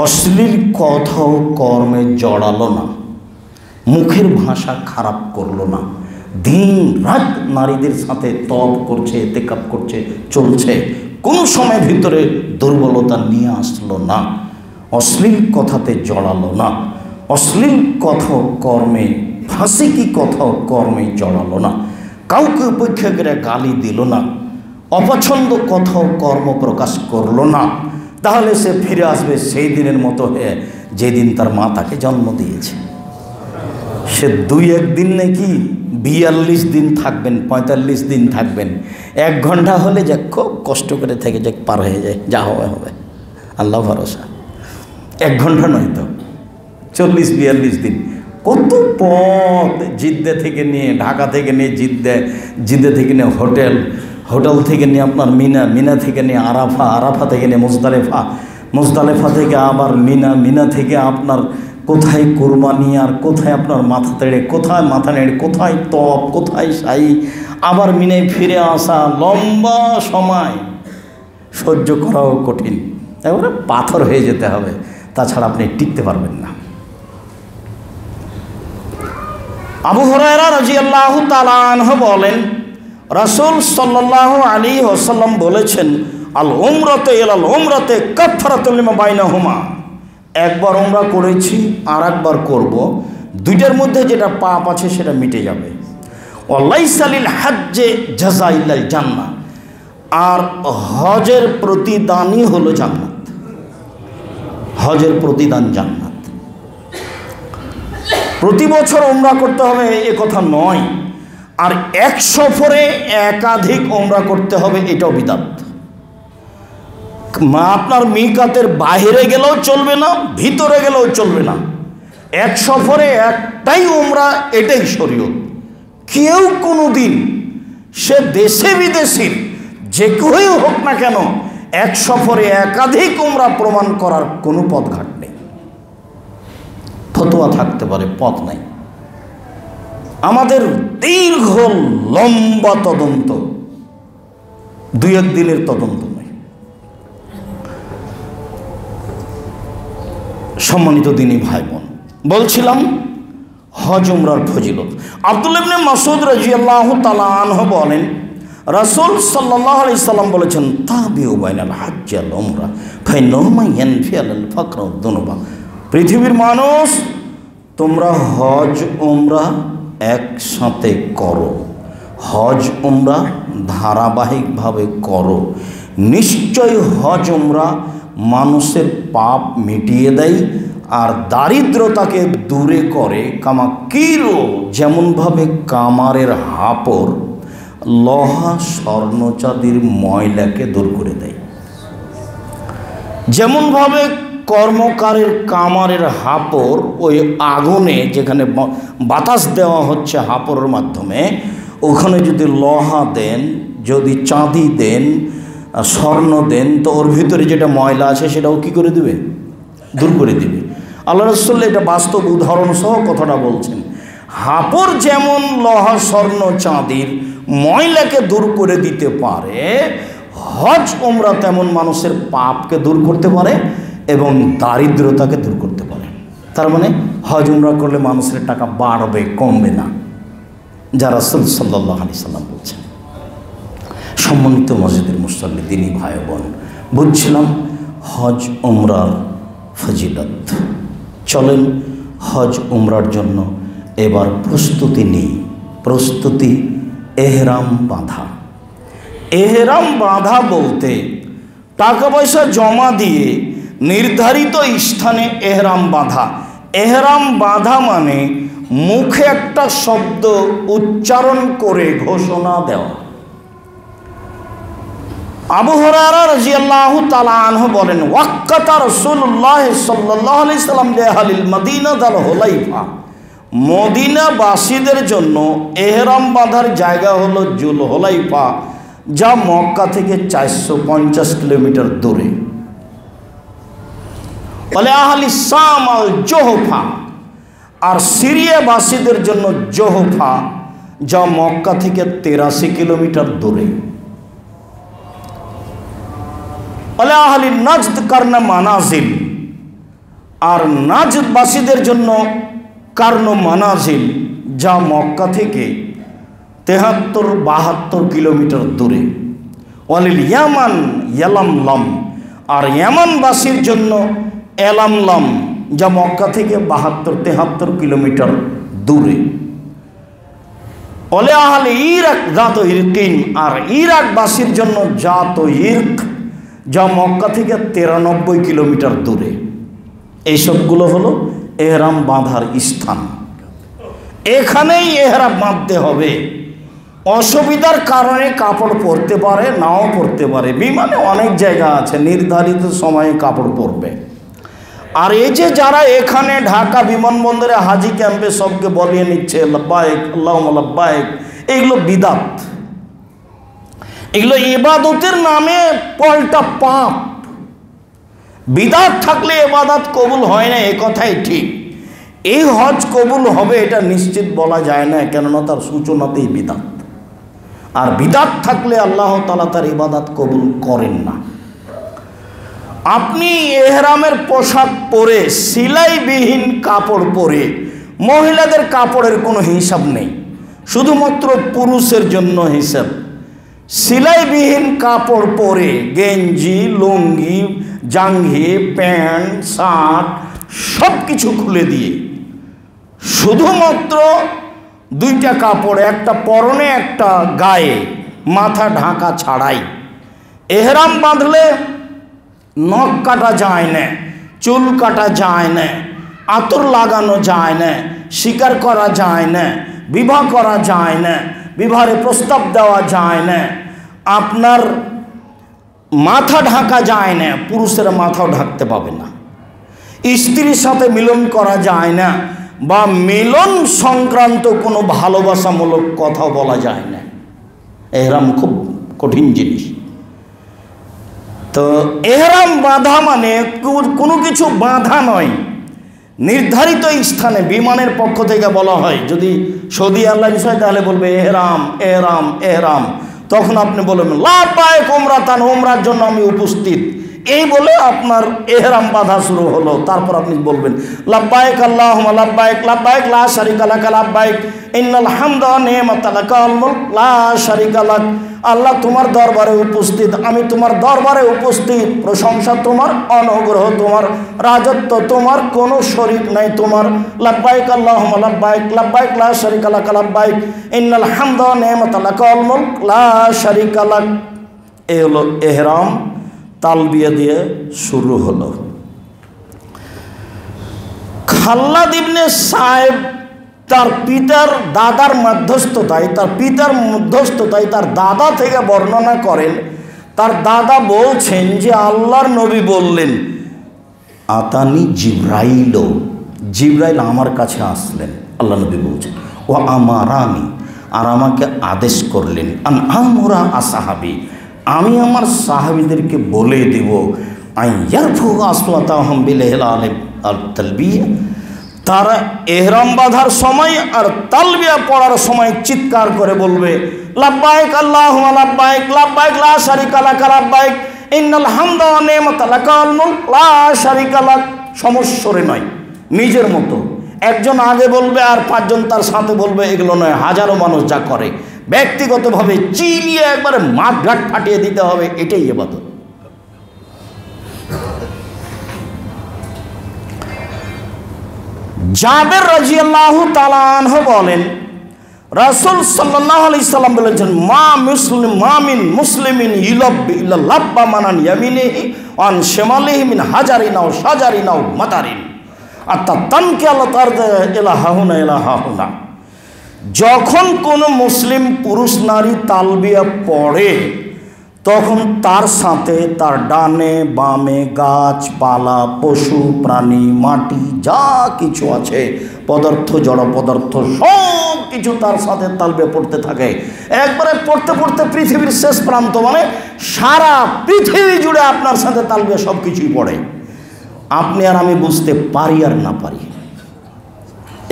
অশ্লীল কথা ও কর্মে জড়ালো না, মুখের ভাষা খারাপ করলো না, দিন রাত নারীদের সাথে তওয়াব করছে, ইতিকাফ করছে, চলছে, কোনো সময় ভিতরে দুর্বলতা নিয়ে আসলো না, অশ্লীল কথাতে জড়ালো না, অশ্লীল কথা কর্মে, ফাঁসিকি কথা কর্মে জড়ালো না, কাউকে উপেক্ষা করে গালি দিল না, অপছন্দ কথা কর্ম প্রকাশ করলো না, তাহলে সে ফিরে আসবে সেই দিনের মতো হয়ে যেদিন তার মা তাকে জন্ম দিয়েছে। সে 2-1 দিন নাকি 42 দিন থাকবেন, 45 দিন থাকবেন। 1 ঘন্টা হলে যে খুব কষ্ট করে থেকে যে পার হয়ে যায়, যা হবে হবে, আল্লাহ ভরসা। 1 ঘন্টা নয় তো 40-42 দিন, কত পথ। জিদ্দা থেকে নিয়ে, ঢাকা থেকে নিয়ে জিদ্দা থেকে নিয়ে হোটেল থেকে নিয়ে আপনার মিনা থেকে নিয়ে আরাফা থেকে নিয়ে মুজদালিফা, মুজদালেফা থেকে আবার মিনা, মিনা থেকে আপনার কোথায় কুরবানি, আর কোথায় আপনার মাথা তেড়ে, কোথায় মাথা নেড়ে, কোথায় তপ, কোথায় সাই, আবার মিনায় ফিরে আসা, লম্বা সময় সহ্য করাও কঠিন, এবারে পাথর হয়ে যেতে হবে, তাছাড়া আপনি টিকতে পারবেন না। আবু হুরায়রা রাদিয়াল্লাহু তাআলা আনহু বলেন, রাসূল সাল্লাল্লাহু আলাইহি ওয়াসাল্লাম বলেছেন, আল উমরাতু ইলাল উমরাতি কাফারাতুল লিমা বাইনাহুমা। একবার উমরা করেছি, আর একবার করব, দুইটার মধ্যে যেটা পাপ আছে সেটা মিটে যাবে। ওয়ালাইসা লিল হাজ্জে জাযা ইল্লাল জান্নাহ, আর হজের প্রতিদানই হলো জান্নাত। হজের প্রতিদান জান্নাত। প্রতি বছর উমরা করতে হবে এ কথা নয়, আর এক সফরে একাধিক উমরা করতে হবে এটাও বিদআত। আপনার মিকাতের বাইরে গেলেও চলবে না, ভিতরে গেলেও চলবে না, এক সফরে একটাই উমরা, এটাই শরীয়ত। কেউ কোনো দিন, সে দেশে বিদেশির যে কেউই হোক না কেন, এক সফরে একাধিক উমরা প্রমাণ করার কোনো পথঘাট নেই। ফতোয়া থাকতে পারে, পথ নাই। আমাদের দীর্ঘ লম্বা তদন্ত, দুই এক দিনের তদন্ত নয়। সম্মানিত দিনী ভাই বোন, বলছিলাম হজ উমরার ফজিলত। আব্দুল্লাহ ইবনে মাসউদ রাদিয়াল্লাহু তাআলা আনহু বলেন, রাসূল সাল্লাল্লাহু আলাইহি সাল্লাম বলেছেন, তাবিউ বাইনাল হজ্জ ওয়াল উমরা ফাইন্নাহুমা ইয়ানফিয়াল ফাকর ওয়াদ দুনুবা। পৃথিবীর মানুষ, তোমরা হজ উমরা একসাথে করো, হজ উমরা ধারাবাহিকভাবে করো। নিশ্চয় হজ উমরা মানুষের পাপ মিটিয়ে দেয় আর দারিদ্রতাকে দূরে করে। কামা কিরো, যেমনভাবে কামারের হাপড় লোহা স্বর্ণচাঁদির ময়লাকে দূর করে দেয়, যেমনভাবে কর্মকারের কামারের হাপড় ওই আগুনে যেখানে বাতাস দেওয়া হচ্ছে হাপড়ের মাধ্যমে, ওখানে যদি লোহা দেন, যদি চাঁদি দেন, স্বর্ণ দেন, তো ওর ভিতরে যেটা ময়লা আছে সেটাও কী করে দেবে? দূর করে দেবে। আল্লাহ রাসূল এটা বাস্তব উদাহরণ সহ কথাটা বলছেন। হাপড় যেমন লোহা স্বর্ণ চাঁদির ময়লাকে দূর করে দিতে পারে, হজ উমরা তেমন মানুষের পাপকে দূর করতে পারে এবং দারিদ্রতাকে দূর করতে পারে। তার মানে হজ উমরা করলে মানুষের টাকা বাড়বে, কমবে না, যা রাসূল সাল্লাল্লাহু আলাইহি সাল্লাম বলছেন। সম্মানিত মসজিদের মুসল্লি দিনী ভাই বোন, বুঝছিলাম হজ উমরার ফজিলত। চলেন হজ উমরার জন্য এবার প্রস্তুতি নিই। প্রস্তুতি, এহরাম বাঁধা। এহরাম বাঁধা বলতে টাকা পয়সা জমা দিয়ে নির্ধারিত স্থানে এহরাম বাঁধা। এহরাম বাঁধা মানে মুখে একটা শব্দ উচ্চারণ করে ঘোষণা দেওয়া। আবু হুরায়রা রাদিয়াল্লাহু তাআলা আনহু বলেন, ওয়াক্কাতা রাসূলুল্লাহ সাল্লাল্লাহু আলাইহি সাল্লাম লিআহলিল মাদিনাতাল হুলাইফা। মদিনাবাসীদের জন্য এহরাম বাঁধার জায়গা হলো জুল হুলাইফা, যা মক্কা থেকে 450 কিলোমিটার দূরে। বলে আহলি শাম আল জোহফা, আর সিরিয়াবাসীদের জন্য জোহফা, যা মক্কা থেকে 83 কিলোমিটার দূরে। বলে আহলি নাজদ কারনা মানাজিল, আর নাজদবাসীদের জন্য কারন মানাজিল, যা মক্কা থেকে 73-72 কিলোমিটার দূরে। ওয়ালিল ইয়ামান ইয়ালামলাম, আর ইয়ামানবাসীর জন্য এলামলাম, যা মক্কা থেকে 72-73 কিলোমিটার দূরে। ওলে আহলে ইরাক জাত ইরকিন, আর ইরাকবাসীর জন্য জাত ইরক, যা মক্কা থেকে 93 কিলোমিটার দূরে। এইসবগুলো হলো এহরাম বাঁধার স্থান। এখানেই এহরাম বাঁধতে হবে। অসুবিধার কারণে কাপড় পরতে পারে, নাও পরতে পারে। বিমানে অনেক জায়গা আছে, নির্ধারিত সময়ে কাপড় পরবে। আর এই যে যারা এখানে ঢাকা বিমানবন্দরে হাজি ক্যাম্পে সবকে বলিয়ে নিচ্ছে লাব্বাইক আল্লাহুম্মা লাব্বাইক, এগুলো বিদআত। এগুলো ইবাদতের নামে পাল্টা পাপ। বিদআত থাকলে ইবাদত কবুল হয় না, এ কথাই ঠিক। এই হজ কবুল হবে এটা নিশ্চিত বলা যায় না, কেননা তার সূচনাতেই বিদআত। আর বিদআত থাকলে আল্লাহ তাআলা তার ইবাদত কবুল করেন না। আপনি এহরামের পোশাক পরে, সিলাইবিহীন কাপড় পরে, মহিলাদের কাপড়ের কোনো হিসাব নেই, শুধুমাত্র পুরুষের জন্য হিসাব। সিলাইবিহীন কাপড় পরে, গেঞ্জি, লুঙ্গি, জাঙ্ঘি, প্যান্ট, শার্ট সব কিছু খুলে দিয়ে শুধুমাত্র দুইটা কাপড়, একটা পরনে একটা গায়ে, মাথা ঢাকা ছাড়াই এহরাম বাঁধলে নখ কাটা যায় না, চুল কাটা যায় না, আতর লাগানো যায় না, শিকার করা যায় না, বিবাহ করা যায় না, বিবাহে প্রস্তাব দেওয়া যায় না, আপনার মাথা ঢাকা যায় না, পুরুষের মাথাও ঢাকতে পাবে না, স্ত্রীর সাথে মিলন করা যায় না, বা মিলন সংক্রান্ত কোনো ভালোবাসামূলক কথা বলা যায় না। এহরাম খুব কঠিন জিনিস। তো এহরাম বাঁধা মানে কোনো কিছু বাঁধা নয়, নির্ধারিত স্থানে। বিমানের পক্ষ থেকে বলা হয়, যদি সৌদি এয়ারলাইন্স হয় তাহলে বলবে এহরাম এহরাম এহরাম, তখন আপনি বলবেন লাব্বাইক উমরাতান, উমরার জন্য আমি উপস্থিত, এই বলে আপনার এহরাম বাঁধা শুরু হলো। তারপর আপনি বলবেন লাব্বাইক আল্লাহুম্মা লাব্বাইক, লাব্বাইক লা শারিকা লাক, লাব্বাইক ইন্নাল হামদা ওয়া নি'মাতা লাক ওয়াল মুলক লা শারিকা লাক। আল্লাহ তোমার দরবারে উপস্থিত, আমি তোমার দরবারে উপস্থিত, প্রশংসা তোমার, অনুগ্রহ তোমার, রাজত্ব তোমার, কোনো শরীক নাই তোমার। লাব্বাইক আল্লাহুম্মা লাব্বাইক, লাব্বাইক লা শারিকা লাক, লাব্বাইক ইন্নাল হামদা ওয়া নি'মাতা লাক ওয়াল মুলক লা শারিকা লাক। এই হলো এহরাম, তালবিয়া দিয়ে শুরু হলো। খাল্লাদ ইবনে সায়েব তার পিতার দাদার মধ্যস্থতায়, তার দাদা থেকে বর্ণনা করেন। তার দাদা বলছেন যে আল্লাহর নবী বললেন, আতানি জিব্রাইল আমার কাছে আসলেন, আল্লাহ নবী বলছেন, ও আমারানি, আর আমাকে আদেশ করলেন, আন আমরা আসহাবি, আমি আমার সাহাবীদেরকে বলে দেব, আইয়ারফু আসওয়াতাহুম বিল ইহলাল আল তালবিয়া, তারা এহরাম বাঁধার সময় আর তালবিয়া পড়ার সময় চিৎকার করে বলবে লাব্বাইক আল্লাহুম্মা লাব্বাইক, লাব্বাইক লা শারিকা লাক, লাব্বাইক ইন্নাল হামদা ওয়া নি'মাতা লাক ওয়াল মুলক লা শারিকা লাক। সমস্বরে নয়, নিজের মতো। একজন আগে বলবে আর পাঁচজন তার সাথে বলবে, এগুলো নয়। হাজারো মানুষ যা করে, ব্যক্তিগতভাবে চিলিয়ে একবারে মাঠঘাট ফাটিয়ে দিতে হবে, এটাই ইবাদত। জাবের রাদিয়াল্লাহু তাআলা আনহু বলেন, রাসূল সাল্লাল্লাহু আলাইহি সাল্লাম বলেছেন, মা মিন মুসলিমিন ইলাব্বি ইল্লা লাব্বা মানান ইয়ামিনিহি ওয়ান শিমালিহি মিন হাজারিন আও শাজারিন আও মাতারিন আত্তা তানকি আল্লাহ তারদা ইলা হাহুনা ইলা হাহুনা। যখন কোনো মুসলিম পুরুষ নারী তালবিয়া পড়ে, তখন তার সাথে তার ডানে বামে গাছপালা, পশু প্রাণী, মাটি, যা কিছু আছে, পদার্থ, জড় পদার্থ, সব কিছু তার সাথে তালবিয়া পড়তে থাকে। একবারে পড়তে পড়তে পৃথিবীর শেষ প্রান্ত, মানে সারা পৃথিবী জুড়ে আপনার সাথে তালবিয়া সব কিছুই পড়ে। আপনি আর আমি বুঝতে পারি আর না পারি,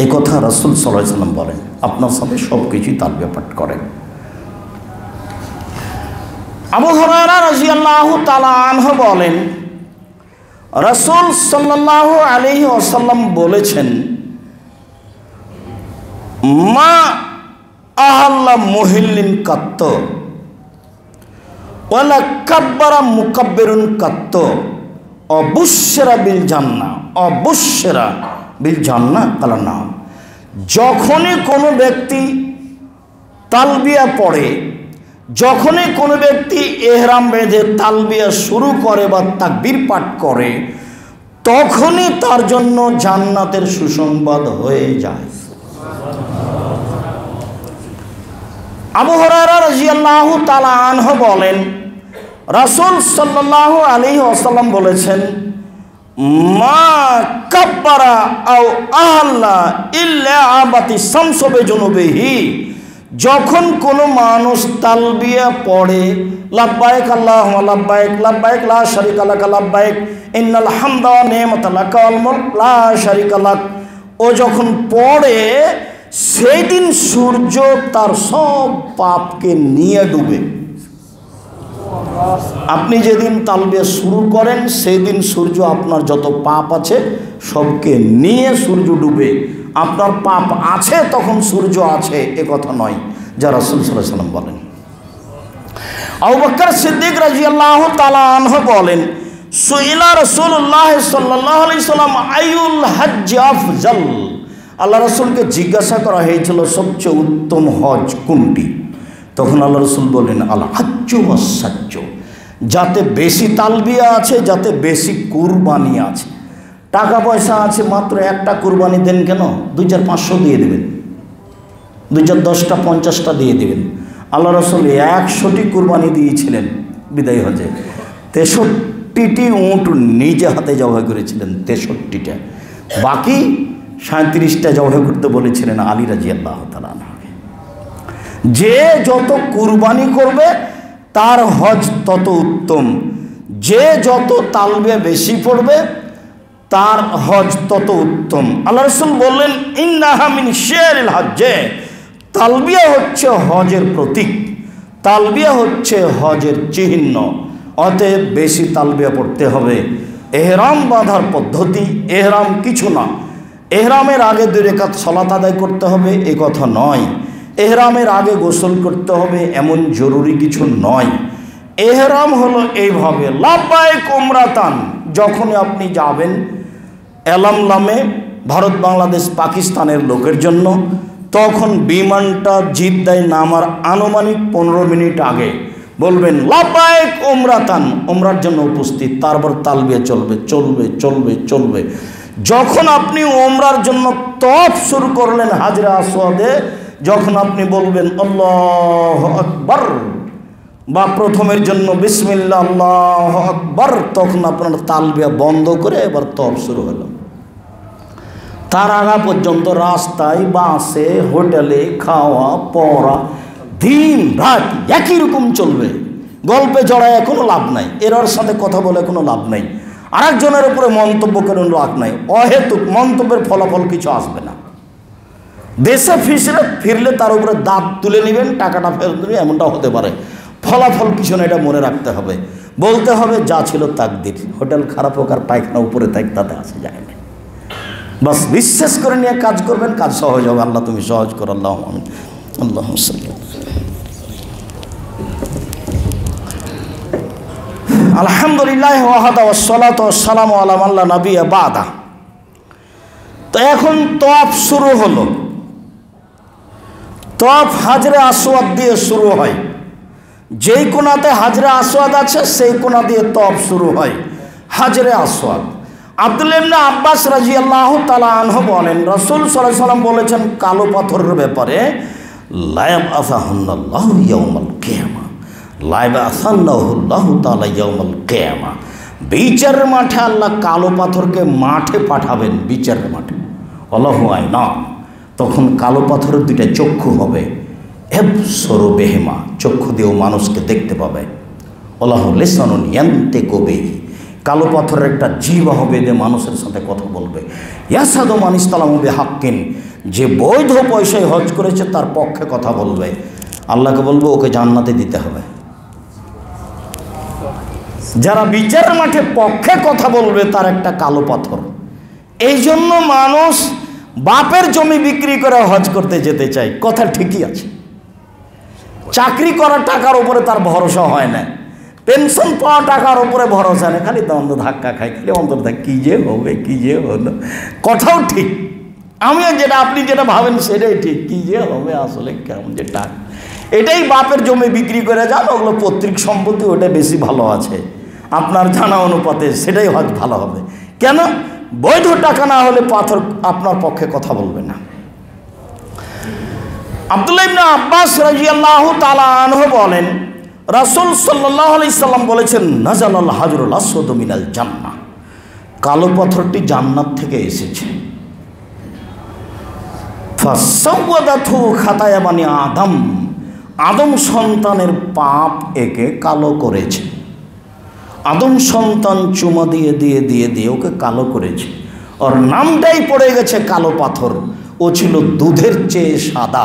এই কথা রাসূল সাল্লাল্লাহু আলাইহি ওয়াসাল্লাম বলেন, আপনার সাথে সব কিছুই তালবিয়া পাঠ করেন। আবু হুরায়রা রাদিয়াল্লাহু তাআলা আনহু বলেন, রাসূল সাল্লাল্লাহু আলাইহি ওয়াসাল্লাম বলেছেন, মা আহাল্লা মুহিল্লিন কাত্ত ওয়ালা কাব্বারা মুকাব্বিরুন কাত্ত অবুশরা বিল জান্নাহ, অবুশরা বিল জান্নাহ কালা নাম। যখনই কোনো ব্যক্তি তালবিয়া পড়ে, যখনই কোনো ব্যক্তি এহরাম বেঁধে তালবিয়া শুরু করে বা তাকবীর পাঠ করে, তখনই তার জন্য জান্নাতের সুসংবাদ হয়ে যায়। আবু হুরায়রা রাদিয়াল্লাহু তাআলা আনহু বলেন, রাসূল সাল্লাল্লাহু আলাইহি ওয়াসাল্লাম বলেছেন, মা কাব্বারা আও আহাল্লা ইল্লা আবাতি শামসু বিজুনুবিহি, যখন কোনো মানুষ তালবিয়া পড়ে, লাব্বাইক আল্লাহুম্মা লাব্বাইক লাব্বাইক লা শারীকা লাক লাব্বাইক ইন্নাল হামদা ওয়া নি'মাতা লাক ওয়াল মুলক লা শারীকা লাক, ও যখন পড়ে সেই দিন সূর্য তার সব পাপকে নিয়ে ডুবে। আপনি যেদিন তালবিয়া শুরু করেন সেই দিন সূর্য আপনার যত পাপ আছে সবকে নিয়ে সূর্য ডুবে। আপনার পাপ আছে তখন সূর্য আছে এ কথা নয়, যা রাসূল সাল্লাল্লাহু আলাইহি ওয়াসাল্লাম বলেন। আবু বকর সিদ্দিক রাদিয়াল্লাহু তাআলা আনহু বলেন, সুইলা রাসূলুল্লাহ সাল্লাল্লাহু আলাইহি ওয়াসাল্লাম আইয়ুল হজ্জ আফজাল, আল্লাহ রাসূলকে জিজ্ঞাসা করা হয়েছিল সবচেয়ে উত্তম হজ কোনটি? তখন আল্লাহ রাসূল বলেন, আল হাজ্জু ওয়াস সাজ্জু, যাতে বেশি তালবিয়া আছে, যাতে বেশি কুরবানি আছে। টাকা পয়সা আছে মাত্র একটা কুরবানি দেন কেন, 2,500 দিয়ে দেবেন, 2,10টা 50টা দিয়ে দেবেন। আল্লাহ রাসূল 100টি কুরবানি দিয়েছিলেন বিদায় হজে, 63টি উট নিজে হাতে জবাই করেছিলেন, 63টা, বাকি 37টা জবাই করতে বলেছিলেন আলী রাদিয়াল্লাহু তাআলা আনহুকে। যে যত কুরবানি করবে তার হজ তত উত্তম, যে যত তালবিয়া বেশি পড়বে তার হজ তত উত্তম। আল্লাহ রাসূল বললেন, ইন্নাহা মিন শিয়ারিল হজ্জে, তালবিয়া হচ্ছে হজের প্রতীক, তালবিয়া হচ্ছে হজের চিহ্ন। অতএব বেশি তালবিয়া পড়তে হবে। এহরাম বাঁধার পদ্ধতি, এহরাম কিছু না, এহরামের আগে 2 রাকাত সালাত আদায় করতে হবে এ কথা নয়, এহরামের আগে গোসল করতে হবে এমন জরুরি কিছু নয়। এহরাম হলো এইভাবে, লাব্বাইক উমরাতান, যখন আপনি যাবেন এলামলামে, ভারত বাংলাদেশ পাকিস্তানের লোকের জন্য, তখন বিমানটা জিদ্দায় নামার আনুমানিক 15 মিনিট আগে বলবেন লাব্বাইক উমরাতান, উমরার জন্য উপস্থিত, তারপর তালবিয়া চলবে চলবে চলবে চলবে। যখন আপনি উমরার জন্য তওয়াফ শুরু করলেন হাজরে আসওয়াদে, যখন আপনি বলবেন আল্লাহু আকবার, বা প্রথমের জন্য বিসমিল্লাহ আল্লাহু আকবার, তখন আপনার তালবিয়া বন্ধ করে এবার তওয়াফ শুরু হলো। তার আগা পর্যন্ত রাস্তায়, বাসে, হোটেলে খাওয়া পড়া দিন রাত একই রকম চলবে। গল্পে জড়ায় কোনো লাভ নাই, এর সাথে কথা বলে কোনো লাভ নাই, আরেকজনের উপরে মন্তব্য করে লাভ নাই, অহেতুক মন্তব্যের ফলাফল কিছু আসবে না। দেশে ফিরলে তার উপরে দাঁত তুলে নেবেন, টাকাটা ফেরত দেবেন, এমনটাও হতে পারে। ফলাফল কিছু না, এটা মনে রাখতে হবে। বলতে হবে যা ছিল তাকদির, হোটেল খারাপ হোক আর পায়খানা উপরে থাক তাতে আসে যায় না। বাস বিশ্বাস করে নিয়ে কাজ করবেন, কাজ সহজ হবে। আল্লাহ তুমি সহজ কর, আল্লাহ আমিন। আল্লাহুম্মা সাল্লি আলহামদুলিল্লাহ ওয়াহদা ওয়াসসালাতু ওয়াসসালামু আলা মান লা নাবিয়্যা বাদা। তো এখন তওয়াফ শুরু হলো। তওয়াফ হাজরে আসওয়াদ দিয়ে শুরু হয়, যেই কোণাতে হাজরে আসওয়াদ আছে সেই কোণা দিয়ে তওয়াফ শুরু হয়, হাজরে আসওয়াদ। আব্দুল্লাহ ইবনে আব্বাস রাদিয়াল্লাহু তাআলা আনহু বলেন, রাসূল সাল্লাল্লাহু আলাইহি ওয়াসাল্লাম বলেছেন কালো পাথরের ব্যাপারে, লা ইয়াবআসাহুল্লাহু ইয়াউমাল কিয়ামা, লা ইয়াবআসাহুল্লাহু তাআলা ইয়াউমাল কিয়ামা, বিচারের মাঠে আল্লাহ কালো পাথরকে মাঠে পাঠাবেন, বিচারের মাঠে। আল্লাহু আইনা, তখন কালো পাথরের 2টা চক্ষু হবে, এবসরু বিহিমা, চক্ষু দিয়েও মানুষকে দেখতে পাবে। আল্লাহু লিসানুন ইয়ানতিকু বিহি, কালো পাথরের একটা জিহ্বা হবে, যে মানুষের সাথে কথা বলবে। ইয়াসাদু মান ইসতালামু বিহাক্কিন, যে বৈধ পয়সায় হজ করেছে তার পক্ষে কথা বলবে। আল্লাহকে বলবে ওকে জান্নাতে দিতে হবে। যারা বিচারের মাঠে পক্ষে কথা বলবে তার একটা কালো পাথর। এই জন্য মানুষ বাপের জমি বিক্রি করে হজ করতে যেতে চায়, কথা ঠিকই আছে। চাকরি করা টাকার উপরে তার ভরসা হয় না, পেনশন পাওয়া টাকার উপরে ভরসা নেই, খালি দ্বন্দ্ব ধাক্কা খায়, খালি অন্তর থাকে কী যে হবে কী যে হলো। কথাও ঠিক, আমিও যেটা আপনি যেটা ভাবেন সেটাই ঠিক, কী যে হবে আসলে কেমন যে টাকা, এটাই বাপের জমি বিক্রি করে যান, ওগুলো পৈতৃক সম্পত্তি, ওটা বেশি ভালো আছে আপনার জানা অনুপাতে, সেটাই হজ ভালো হবে। কেন? বৈধ টাকা না হলে পাথর আপনার পক্ষে কথা বলবে না। আব্দুল্লাহ ইবনে আব্বাস রাদিয়াল্লাহু তাআলা আনহু বলেন, রাসূল সাল্লাল্লাহু আলাইহি সাল্লাম বলেছেন, নাজালাল হাজরুল আসওয়াদু মিনাল জান্নাহ, কালো পাথরটি জান্নাত থেকে এসেছে। ফাসাওয়াদাতহু খাতায়া বানি আদম, আদম সন্তানের পাপ একে কালো করেছে। আদম সন্তান চুমা দিয়ে দিয়ে দিয়ে দিয়ে ওকে কালো করেছে। ওর নামটাই পড়ে গেছে কালো পাথর। ও ছিল দুধের চেয়ে সাদা,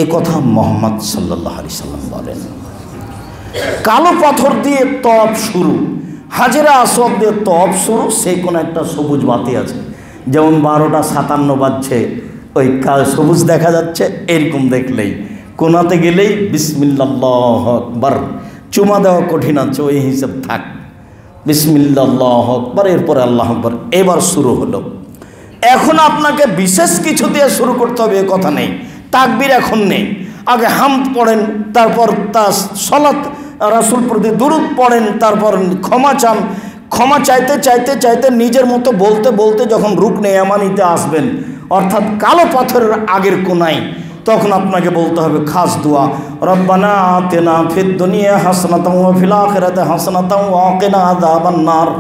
এ কথা মুহাম্মদ সাল্লাল্লাহু আলাইহি সাল্লাম বলেন। কালো পাথর দিয়ে তপ শুরু, হাজরা আসওয়াদ দিয়ে তপ শুরু। সেই কোনো একটা সবুজ বাতি আছে, যেমন 12টা 57 বাজছে, ওই সবুজ দেখা যাচ্ছে, এরকম দেখলেই কোনাতে গেলেই বিসমিল্লাহ আল্লাহু আকবার। চুমা দেওয়া কঠিন আছে, ওই হিসাব থাক, বিসমিল্লাহ আল্লাহু আকবার, এরপরে আল্লাহু আকবার। এবার শুরু হলো। এখন আপনাকে বিশেষ কিছু দিয়ে শুরু করতে হবে এ কথা নেই, তাকবীর এখন নেই। আগে হামদ পড়েন, তারপর তার সালাত রাসূল প্রতি দুরূদ পড়েন, তারপর ক্ষমা চান। ক্ষমা চাইতে চাইতে চাইতে নিজের মতো বলতে বলতে যখন রুকনে ইয়ামানিতে আসবেন, অর্থাৎ কালো পাথরের আগের কোনায়, তখন আপনাকে বলতে হবে খাস দোয়া, রব্বানা আতিনা ফিদ দুনিয়া হাসানাতাও ওয়া ফিল আখিরাতি হাসানাতাও ওয়া কিনা আযাবান নার।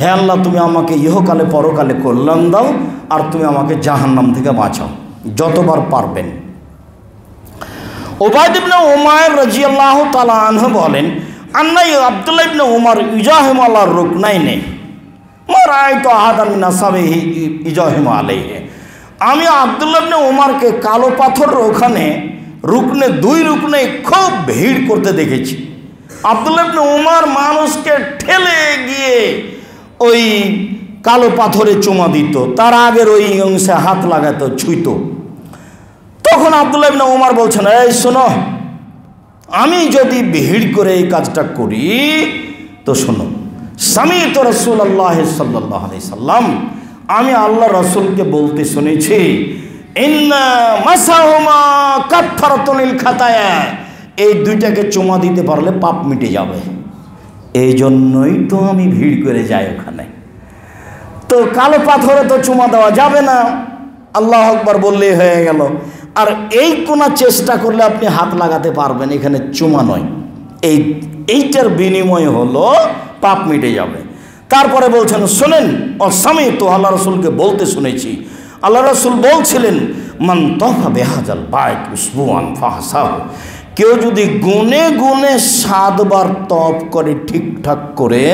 হে আল্লাহ, তুমি আমাকে ইহকালে পরকালে কল্যাণ দাও, আর তুমি আমাকে জাহান্নাম থেকে বাঁচাও, যতবার পারবেন। উবাইদ ইবনে উমাইর রাদিয়াল্লাহু তাআলা আনহু বলেন, আন্না আব্দুল্লাহ ইবনে উমর ইজাহিম আলার রুকনাইনে মা রাআইতু আহাদান মিন আসহাবিহি ইজাহিম আলাইহি। আমি আব্দুল্লাহ ইবনে উমরকে কালো পাথরের ওখানে রুকনে, 2 রুকনে খুব ভিড় করতে দেখেছি। আব্দুল্লাহ ইবনে উমর মানুষকে ঠেলে গিয়ে ওই কালো পাথরে চুমা দিত, তার আগের ওই অংশে হাত লাগাতো, ছুঁইত। তখন আব্দুল্লাহ ইবনে উমর বলছেন, এই শোনো, আমি যদি ভিড় করে এই কাজটা করি তো শোনো, সামি'তু রাসূলুল্লাহ সাল্লাল্লাহু আলাইহি সাল্লাম, আমি আল্লাহ রাসূলকে বলতে শুনেছি, ইন্না মাসাহুমা কাফফারাতুল লিল খাতায়া, এই 2টাকে চুমা দিতে পারলে পাপ মিটে যাবে। এই জন্যই তো আমি ভিড় করে যাই ওখানে। তো কালো পাথরে তো চুমা দেওয়া যাবে না, আল্লাহু আকবার বললেই হয়ে গেল। আর এই কোনা চেষ্টা করলে আপনি হাত লাগাতে পারবেন, এখানে চুমা নয়, এইটার বিনিময় হলো পাপ মিটে যাবে। তারপরে বলছেন, শোনেন, অসামি তো আল্লাহ রসুলকে বলতে শুনেছি, আল্লাহ রসুল বলছিলেন, মান তফা বেহাজাল বাইত উসবুআন ফাহসাহু, কেউ যদি গুনে গুনে 7 বার তপ করে ঠিকঠাক করে,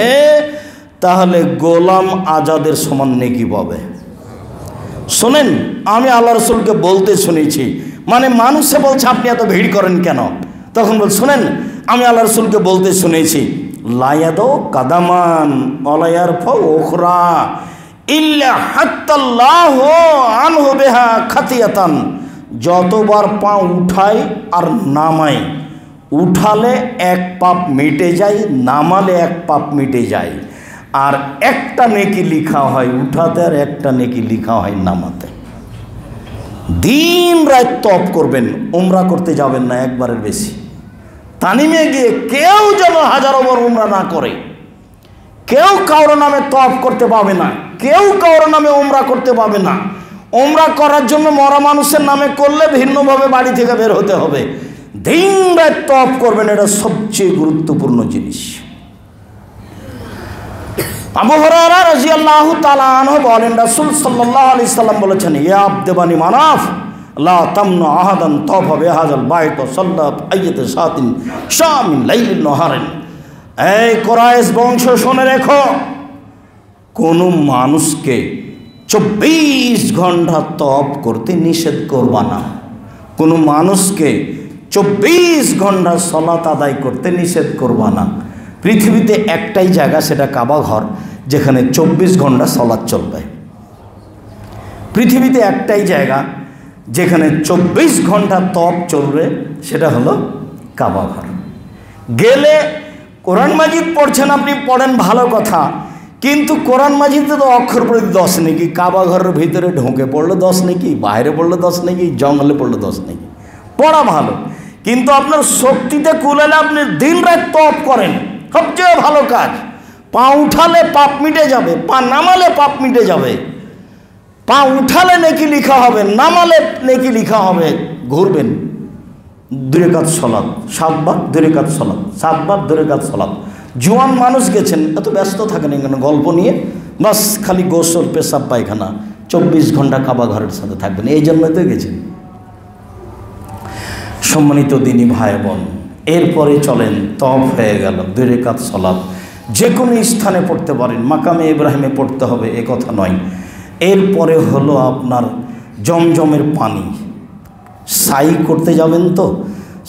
তাহলে গোলাম আজাদের সমান নেকি পাবে। শোনেন, আমি আল্লাহ রসুলকে বলতে শুনেছি, মানে মানুষে বলছে আপনি এত ভিড় করেন কেন? তখন বল, শোনেন, আমি আল্লাহ রসুলকে বলতে শুনেছি, লায়াদো কাদামান অলায়ার ফখরা ইল্লা হাত্তাল্লাহু আনহু বিহা খাতিয়াতান, যতবার পা উঠায় আর নামায়, উঠালে 1 পাপ মিটে যায়, নামালে 1 পাপ মিটে যায়। আর একটা নেকি লিখা হয় উঠাতে, আর একটা নেকি লিখা হয় নামাতে। দিন রাত তপ করবেন, উমরা করতে যাবেন না একবারের বেশি। তানিমে গিয়ে কেউ যেন 1000 বার উমরা না করে, কেউ কারো নামে তপ করতে পাবে না, কেউ কারো নামে উমরা করতে পাবে না। উমরা করার জন্য মরা মানুষের নামে করলে ভিন্নভাবে বাড়ি থেকে বের হতে হবে। দিন রাত তপ করবেন, এটা সবচেয়ে গুরুত্বপূর্ণ জিনিস। আবু হুরায়রা রাদিয়াল্লাহু তাআলা আনহু বলেন, রাসূল সাল্লাল্লাহু আলাইহি সাল্লাম বলেছেন, ইয়া আবদে বানি মানাফ লা তামনু আহাদান তাওফা বিহাযাল বাইত ওয়া সাল্লা আইয়াতে সাতিন শামিন লাইলিন নাহারিন। এই কুরাইশ বংশ শুনে রেখো, কোনো মানুষকে 24 ঘন্টা তপ করতে নিষেধ করবা না। কোনো মানুষকে 24 ঘন্টা সালাত আদায় করতে নিষেধ করবা না। পৃথিবীতে একটাই জায়গা, সেটা কাবা ঘর, যেখানে 24 ঘন্টা সালাত চলবে। পৃথিবীতে একটাই জায়গা যেখানে 24 ঘন্টা তপ চলবে, সেটা হলো কাবা ঘর। গেলে কোরআন মাজিদ পড়ছেন আপনি, পড়েন, ভালো কথা, কিন্তু কোরআন মাজিদে তো অক্ষর প্রতি 10 নেকি, কাবা ঘরের ভিতরে ঢুকে পড়লে 10 নেকি, বাইরে পড়লে 10 নেকি, জঙ্গলে পড়লে 10 নেকি। পড়া ভালো, কিন্তু আপনার শক্তিতে কুলালে আপনি দিন রাত তপ করেন, সবচেয়ে ভালো কাজ। পা উঠালে পাপ মিটে যাবে, পা নামালে পাপ মিটে যাবে। পা উঠালে নেকি লিখা হবে, নামালে নেকি লিখা হবে। ঘুরবেন, 2 রাকাত সালাত, 7 বার 2 রাকাত সালাত, 7 বার 2 রাকাত সালাত। জোয়ান মানুষ গেছেন, এত ব্যস্ত থাকেন এখানে গল্প নিয়ে, বাস খালি গোসল পেশাব পায়খানা, 24 ঘন্টা কাবা ঘরের সাথে থাকবেন, এই জন্যই তো গেছেন। সম্মানিত দিনী ভাই বোন, এরপরে চলেন তওয়াফ হয়ে গেল, 2 রাকাত সালাত যে কোনো স্থানে পড়তে পারেন, মাকামে ইব্রাহিমে পড়তে হবে এ কথা নয়। এরপরে হলো আপনার জমজমের পানি, সাই করতে যাবেন, তো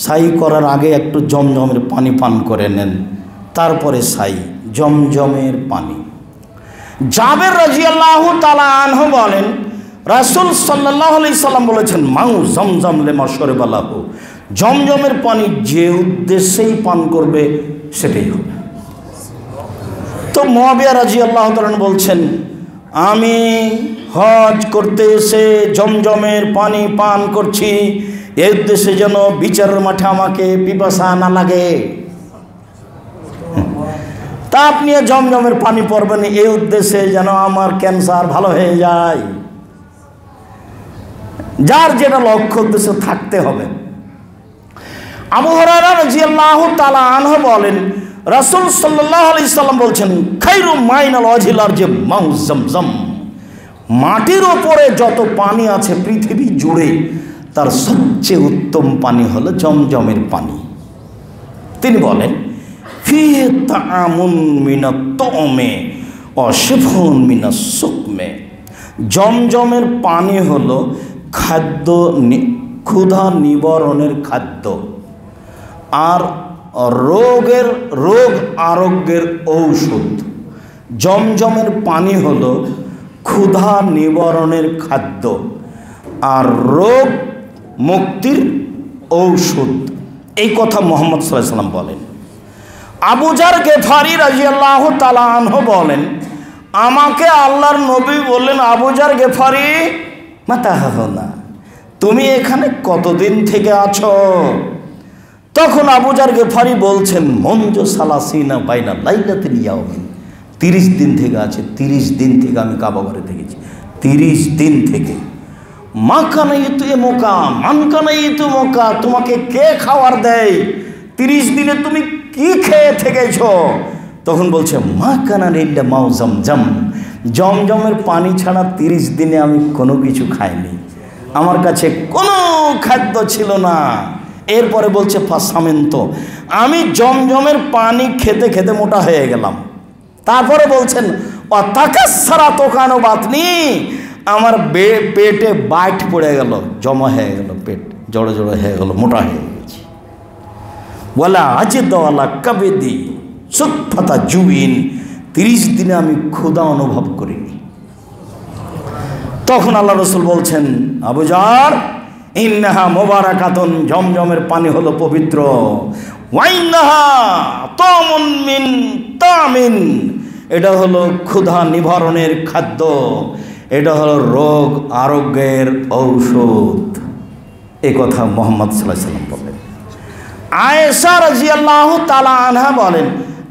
সাই করার আগে একটু জমজমের পানি পান করে নেন, তারপরে সাই জমজমের পানি। জাবের রাদিয়াল্লাহু তাআলা আনহু বলেন, রাসূল সাল্লাল্লাহু আলাইহি সাল্লাম বলেছেন, মাউ জমজম লিমা শারিবা লাহু, জমজমের পানি যে উদ্দেশ্যেই পান করবে সেটাই হবে। তো মুআবিয়া রাদিয়াল্লাহু তাআলা বলছেন, আমি হজ করতে এসে জমজমের পানি পান করছি এই উদ্দেশ্যে যেন বিচারের মাঠে আমাকে পিপাসা না লাগে। তা আপনি জমজমের পানি পড়বেন এই উদ্দেশ্যে যেন আমার ক্যান্সার ভালো হয়ে যায়। যার যেটা লক্ষ্য উদ্দেশ্য থাকতে হবে। আবু হুরায়রা রাদিয়াল্লাহু তাআলা আনহু বলেন, রাসূল সাল্লাল্লাহু আলাইহি সাল্লাম বলছেন, খায়রু মাইনাল ওয়াজিলার যে মাউ জমজম, মাটির ওপরে যত পানি আছে পৃথিবী জুড়ে তার সবচেয়ে উত্তম পানি হলো জমজমের পানি। তিনি বলেন, ফিহি তাআমুন মিনাত তুমে ওয়া শিফাউন মিনাস সুকমে, জমজমের পানি হলো খাদ্য, ক্ষুধা নিবারণের খাদ্য, আর রোগ আরোগ্যের ঔষধ। জমজমের পানি হলো ক্ষুধা নিবারণের খাদ্য আর রোগ মুক্তির ঔষধ। এই কথা মুহাম্মদ সাল্লাল্লাহু আলাইহি সাল্লাম বলেন। আবু যার গেফারি রাদিয়াল্লাহু তাআলা আনহু বলেন, আমাকে আল্লাহর নবী বললেন, আবু যার গেফারি মাতা হানা, তুমি এখানে কতদিন থেকে আছো? তখন আবু যার গেফারি বলছেন, মঞ্জু সালাসিনা বাইনা লাইলাতিন ইয়াউমিন, 30 দিন থেকে আছে, 30 দিন থেকে আমি কাবা ঘরে থেকেছি, 30 দিন থেকে। মাকানাই তু মোকা মানকানাই তু মোকা, তোমাকে কে খাবার দেয়? 30 দিনে তুমি কি খেয়ে থেকেছ? তখন বলছে, মাকানা ইল্লা মাউ জমজম, জমজমের পানি ছাড়া 30 দিনে আমি কোনো কিছু খাইনি, আমার কাছে কোনো খাদ্য ছিল না। এরপরে বলছে, ফাসামেন্ত, আমি জমজমের পানি খেতে খেতে মোটা হয়ে গেলাম। তারপরে বলছেন, অতাকাসারা তোকানো বাতনি, আমার পেটে বাইট পড়ে গেল, জমা হয়ে গেল, পেট জড়ো জড়ো হয়ে গেল, মোটা হয়ে গেছে। ওয়ালা আজিদওয়ালা কাবেদি সুফাতা জুইন, 30 দিনে আমি ক্ষুধা অনুভব করিনি। তখন আল্লাহ রাসূল বলছেন, আবু যার, ইন্নাহা মুবারাকাতুন, জমজমের পানি হলো পবিত্র, ওয়াইন্নাহা তামুন মিন তামিন, এটা হলো ক্ষুধা নিবারণের খাদ্য, এটা হলো রোগ আরোগ্যের ঔষধ। এই কথা মুহাম্মদ সাল্লাল্লাহু আলাইহি সাল্লাম বলেন। আয়েশা রাদিয়াল্লাহু তাআলা আনহা বলেন,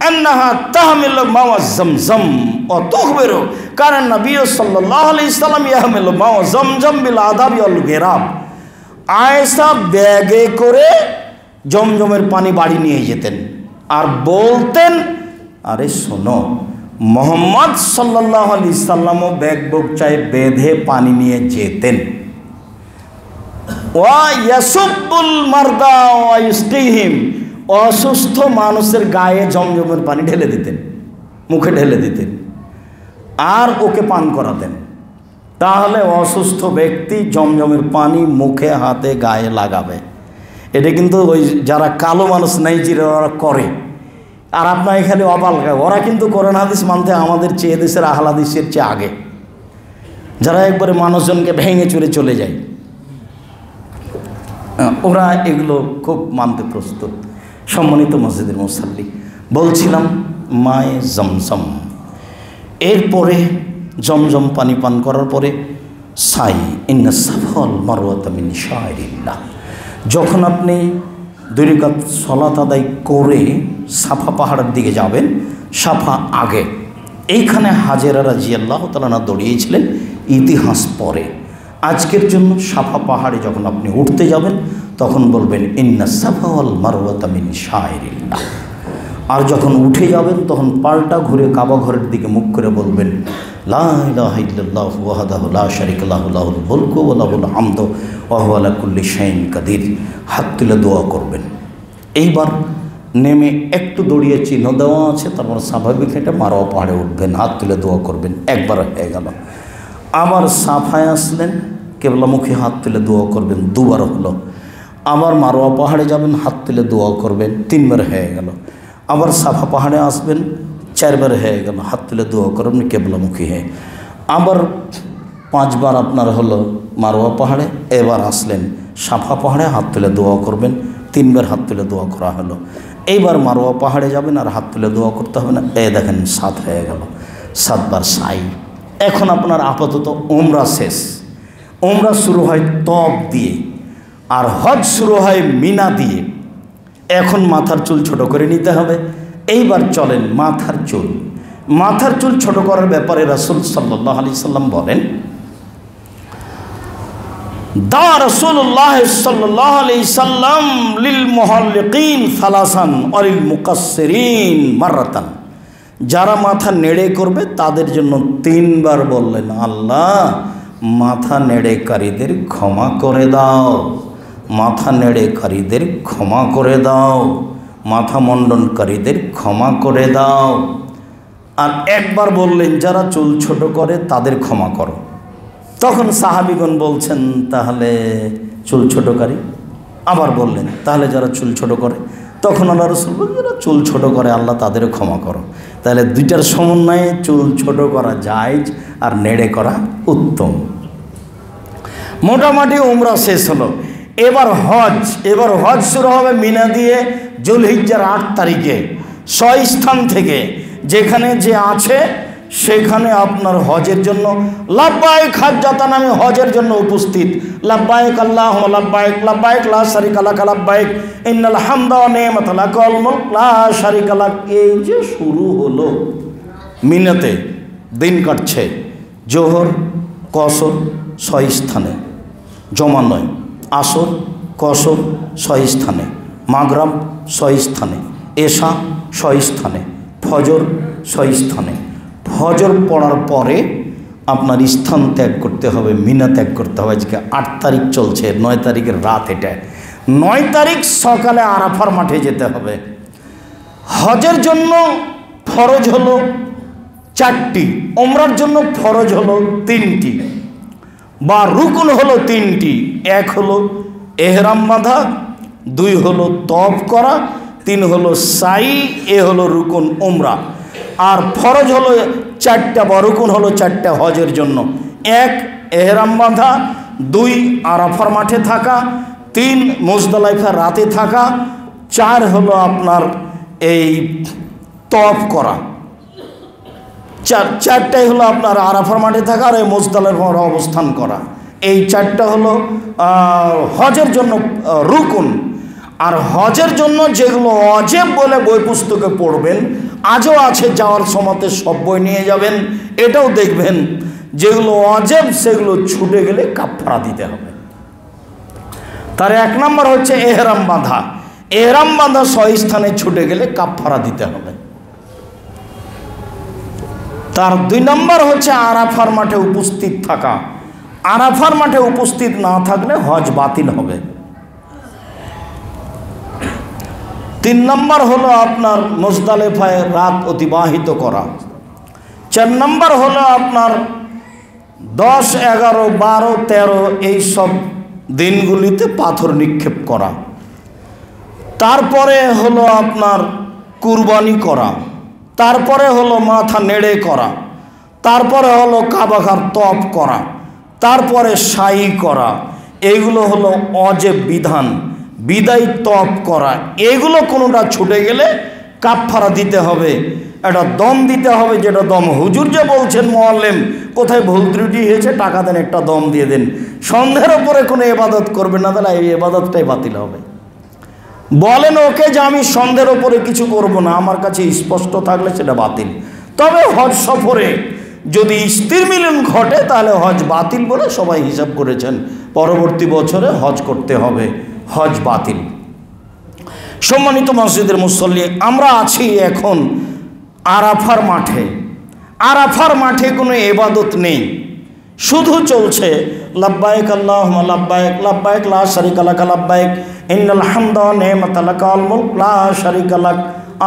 আন্নাহা তাহমিলু মাওয়া জমজম ওয়া তুখবিরু কারণ নবী সাল্লাল্লাহু আলাইহি সাল্লাম ইয়াহমিলু মাওয়া জমজম বিল আদাবি ওয়াল গিরাব। আয়েশা ব্যাগে করে জমজমের পানি বাড়ি নিয়ে যেতেন আর বলতেন, আরে শোনো, মুহাম্মদ সাল্লাল্লাহু আলাইহি সাল্লামও ব্যাগ বোকচায় বেঁধে পানি নিয়ে যেতেন। ওয়া ইয়াসুবুল মারদা ওয়া ইসকিহিম, অসুস্থ মানুষের গায়ে জমজমের পানি ঢেলে দিতেন, মুখে ঢেলে দিতেন আর ওকে পান করাতেন। তাহলে অসুস্থ ব্যক্তি জমজমের পানি মুখে হাতে গায়ে লাগাবে। এটা কিন্তু ওই যারা কালো মানুষ নাইজেরিয়ারা করে, আর আপনার এখানে অবাক, ওরা কিন্তু কোরআন হাদিস মানতে আমাদের চেয়ে দেশের আহলে হাদিসের চেয়ে আগে, যারা একবারে মানুষজনকে ভেঙে চুরে চলে যায়, ওরা এগুলো খুব মানতে প্রস্তুত। সম্মানিত মসজিদের মুসাল্লি, বলছিলাম মায়ে জমজম। এরপরে জমজম পানি পান করার পরে সাই, ইন্না সাফাল মারওয়াতা মিন শাইরিল্লাহ, যখন আপনি 2 রাকাত সালাত আদায় করে সাফা পাহাড়ের দিকে যাবেন, সাফা আগে এইখানে হাজেরা রাদিয়াল্লাহু তাআলা দৌড়িয়েছিলেন, ইতিহাস পরে। আজকের জন্য সাফা পাহাড়ে যখন আপনি উঠতে যাবেন তখন বলবেন, ইন্না সাফা ওয়াল মারওয়াতা মিন শাইরিল্লাহ, আর যখন উঠে যাবেন তখন পাল্টা ঘুরে কাবা ঘরের দিকে মুখ করে বলবেন, লা ইলাহা ইল্লাল্লাহু ওয়াহদাহু লা শারীকা লাহু লাহুল মুলকু ওয়া লাহুল হামদু ওয়া হুয়া আলা কুল্লি শাইইন কাদির। হাত তুলে দোয়া করবেন। এইবার নেমে একটু দড়িয়ে চিহ্ন দেওয়া আছে, তারপর স্বাভাবিক হেঁটে মারোয়া পাহাড়ে উঠবেন, হাত তুলে দোয়া করবেন। একবার হয়ে গেল। আবার সাফায় আসলেন, কেবলামুখী হাত তুলে দোয়া করবেন, দুবার হলো। আবার মারোয়া পাহাড়ে যাবেন, হাত তুলে দোয়া করবেন, 3 বার হয়ে গেল। আবার সাফা পাহাড়ে আসবেন, 4 বার হয়ে গেল, হাত তুলে দোয়া করবেন কেবলামুখী হয়ে। আবার 5 বার আপনার হলো মারোয়া পাহাড়ে। এবার আসলেন সাফা পাহাড়ে, হাত তুলে দোয়া করবেন, 3 বার হাত তুলে দোয়া করা হলো। এইবার মারোয়া পাহাড়ে যাবেন আর হাত তুলে দোয়া করতে হবে না। দেখেন 7 হয়ে গেল, 7 বার সাই। এখন আপনার আপাতত উমরা শেষ। উমরা শুরু হয় তব দিয়ে, আর হজ শুরু হয় মিনা দিয়ে। এখন মাথার চুল ছোট করে নিতে হবে। এইবার চলেন মাথার চুল। মাথার চুল ছোট করার ব্যাপারে রাসূল সাল্লাল্লাহু আলাইহি সাল্লাম বলেন, দা রাসূলুল্লাহ সাল্লাল্লাহু আলাইহি সাল্লাম লিল মুহাল্লিকিন সালাসান ওয়া লিল মুকাসসিরিন মাররাতান। যারা মাথা নেড়ে করবে তাদের জন্য 3 বার বললেন, আল্লাহ মাথা নেড়েকারীদের ক্ষমা করে দাও, মাথা নেড়েকারীদের ক্ষমা করে দাও, মাথা মণ্ডনকারীদের ক্ষমা করে দাও। আর একবার বললেন, যারা চুল ছোট করে তাদের ক্ষমা করো। তখন সাহাবীগণ বলছেন, তাহলে চুল ছোটকারী? আবার বললেন, তাহলে যারা চুল ছোট করে? তখন আল্লাহ রাসূল বললেন, যারা চুল ছোট করে আল্লাহ তাদেরও ক্ষমা করো। তাহলে দুইটার সমন্বয়ে চুল ছোট করা জায়েজ আর নেড়ে করা উত্তম। মোটামুটি উমরা শেষ হলো। এবার হজ শুরু হবে মিনা দিয়ে যুলহিজ্জার 8 তারিখে। স্বস্থান থেকে যেখানে যে আছে সেখানে আপনার হজের জন্য লাব্বাইক হাজ্জাতান, আমি হজের জন্য উপস্থিত। লাব্বাইক আল্লাহুম্মা লাব্বাইক, লাব্বাইক লা শারীকা লাক লাব্বাইক, ইন্নাল হামদা ওয়া নি'মাতা লাক ওয়াল মুলক লা শারীকা লাক। এই যে শুরু হলো মিনাতে, দিন কাটছে জোহর কসর 6 স্থানে, জমা নয়, আসর কসর 6 স্থানে, মাগরিব 6 স্থানে, এশা 6 স্থানে, ফজর 6 স্থানে। ফজর পড়ার পরে আপনার স্থান ত্যাগ করতে হবে, মিনা ত্যাগ করতে হবে। আজকে 8 তারিখ চলছে, 9 তারিখের রাত। এটা 9 তারিখ সকালে আরাফার মাঠে যেতে হবে। হজের জন্য ফরজ হলো 4টি, ওমরার জন্য ফরজ হলো 3টি, বা রুকুন হলো 3টি। 1 হলো এহরাম বাঁধা, 2 হলো তওয়াফ করা, 3 হলো সাই, এ হলো রুকুন উমরা। আর ফরজ হলো 4টা, বা রুকুন হলো 4টা হজের জন্য। 1 এহরাম বাঁধা, 2 আরাফার মাঠে থাকা, 3 মুজদালিফা রাতে থাকা, 4 হলো আপনার এই তওয়াফ করা। 4টাই হলো আপনার আরাফার মাঠে থাকা আর এই মুজদালিফার অবস্থান করা। এই 4টা হলো হজের জন্য রুকুন। আর হজের জন্য যেগুলো ওয়াজিব বলে বই পুস্তকে পড়বেন, আজও আছে, যাওয়ার সময়তে সব বই নিয়ে যাবেন। এটাও দেখবেন যেগুলো ওয়াজিব সেগুলো ছুটে গেলে কাফারা দিতে হবে। তার 1 নম্বর হচ্ছে এহরাম বাঁধা। এহরাম বাঁধা 6 স্থানে ছুটে গেলে কাফারা দিতে হবে। তার 2 নম্বর হচ্ছে আরাফার মাঠে উপস্থিত থাকা। আরাফার মাঠে উপস্থিত না থাকলে হজ বাতিল হবে। 3 নম্বর হলো আপনার মুজদালিফায় রাত অতিবাহিত করা। 4 নম্বর হলো আপনার 10, 11, 12, 13 এই সব দিনগুলিতে পাথর নিক্ষেপ করা। তারপরে হলো আপনার কুরবানি করা, তারপরে হলো মাথা নেড়ে করা, তারপরে হলো কাবা ঘর তওয়াফ করা, তারপরে সাই করা। এইগুলো হলো ওয়াজিব বিধান। বিদায় তওয়াফ করা, এগুলো কোনোটা ছুটে গেলে কাফারা দিতে হবে। একটা দম দিতে হবে, যেটা দম হুজুর যে বলছেন মুআল্লিম, কোথায় ভুল ত্রুটি হয়েছে টাকা দেন, একটা দম দিয়ে দেন। সন্ধ্যের ওপরে কোনো ইবাদত করবে না, তাহলে এই ইবাদতটাই বাতিল হবে। বলেন ওকে যে আমি সন্ধ্যের ওপরে কিছু করব না, আমার কাছে স্পষ্ট থাকলে সেটা বাতিল। তবে হজ সফরে যদি স্ত্রী মিলন ঘটে তাহলে হজ বাতিল বলে সবাই হিসাব করেছেন, পরবর্তী বছরে হজ করতে হবে, হজ বাতিল। সম্মানিত মসজিদের মুসল্লি, আমরা আছি এখন আরাফার মাঠে। আরাফার মাঠে কোনো ইবাদত নেই, শুধু চলছে লাব্বাইক আল্লাহুম্মা লাব্বাইক লাব্বাইক লা শারীকা লাক লাব্বাইক ইন্নাল হামদা ওয়া নি'মাতা লাক ওয়াল মুলক লা শারীকা লাক।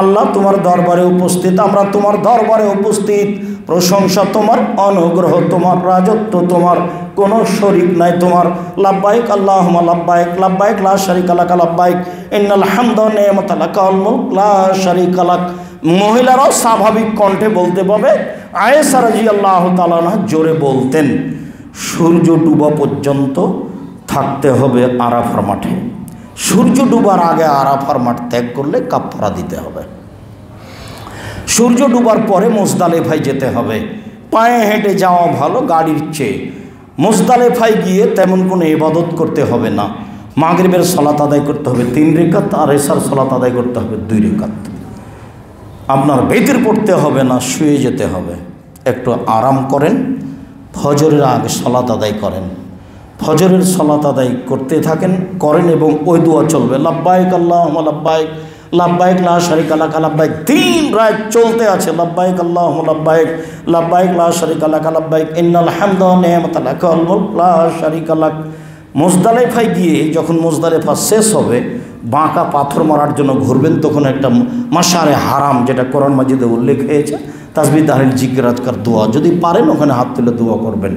আল্লাহ তোমার দরবারে উপস্থিত, আমরা তোমার দরবারে উপস্থিত, প্রশংসা তোমার, অনুগ্রহ তোমার, রাজত্ব তোমার, কোনো শরীক নাই তোমার। লাব্বাইক আল্লাহুম্মা লাব্বাইক লাব্বাইক লা শারীকা লাক লাব্বাইক ইন্নাল হামদা ওয়া নি'মাতা লাক ওয়াল মুলক লা শারীকা লাক। মহিলারাও স্বাভাবিক কণ্ঠে বলতে পাবে। আয়েশা রাদিয়াল্লাহু তাআলা আনহা জোরে বলতেন। সূর্য ডুবা পর্যন্ত থাকতে হবে আরাফার মাঠে। সূর্য ডুবার আগে আরাফার মাঠ ত্যাগ করলে কাফারা দিতে হবে। সূর্য ডুবার পরে মুজদালিফায় যেতে হবে। পায়ে হেঁটে যাওয়া ভালো গাড়ির চেয়ে। মুজদালিফায় গিয়ে তেমন কোনো ইবাদত করতে হবে না। মাগরিবের সালাত আদায় করতে হবে 3 রাকাত, আর এশার সালাত আদায় করতে হবে 2 রাকাত। আপনার বেতির পড়তে হবে না, শুয়ে যেতে হবে। একটু আরাম করেন, ফজরের আগে সালাত আদায় করেন। ফজরের সালাত আদায় করতে থাকেন, করেন, এবং ওই দোয়া চলবে লাব্বাইক আল্লাহুম্মা লাব্বাইক লাব্বাইক লা শারীকা লাক লাব্বাইক। 3 রাত চলতে আছে লাব্বাইক আল্লাহুম্মা লাব্বাইক লাব্বাইক লা শারীকা লাক লাব্বাইক ইন্নাল হামদা ওয়া নি'মাতা লাক ওয়াল মুলক লা শারীকা লাক। মুজদালিফায় গিয়ে যখন মুজদালিফা শেষ হবে, বাঁকা পাথর মারার জন্য ঘুরবেন, তখন একটা মাশারে হারাম, যেটা কোরআন মাজিদে উল্লেখ হয়েছে, তাসবিহ তাহলিল জিকির আজকার দোয়া, যদি পারেন ওখানে হাত তুলে দোয়া করবেন।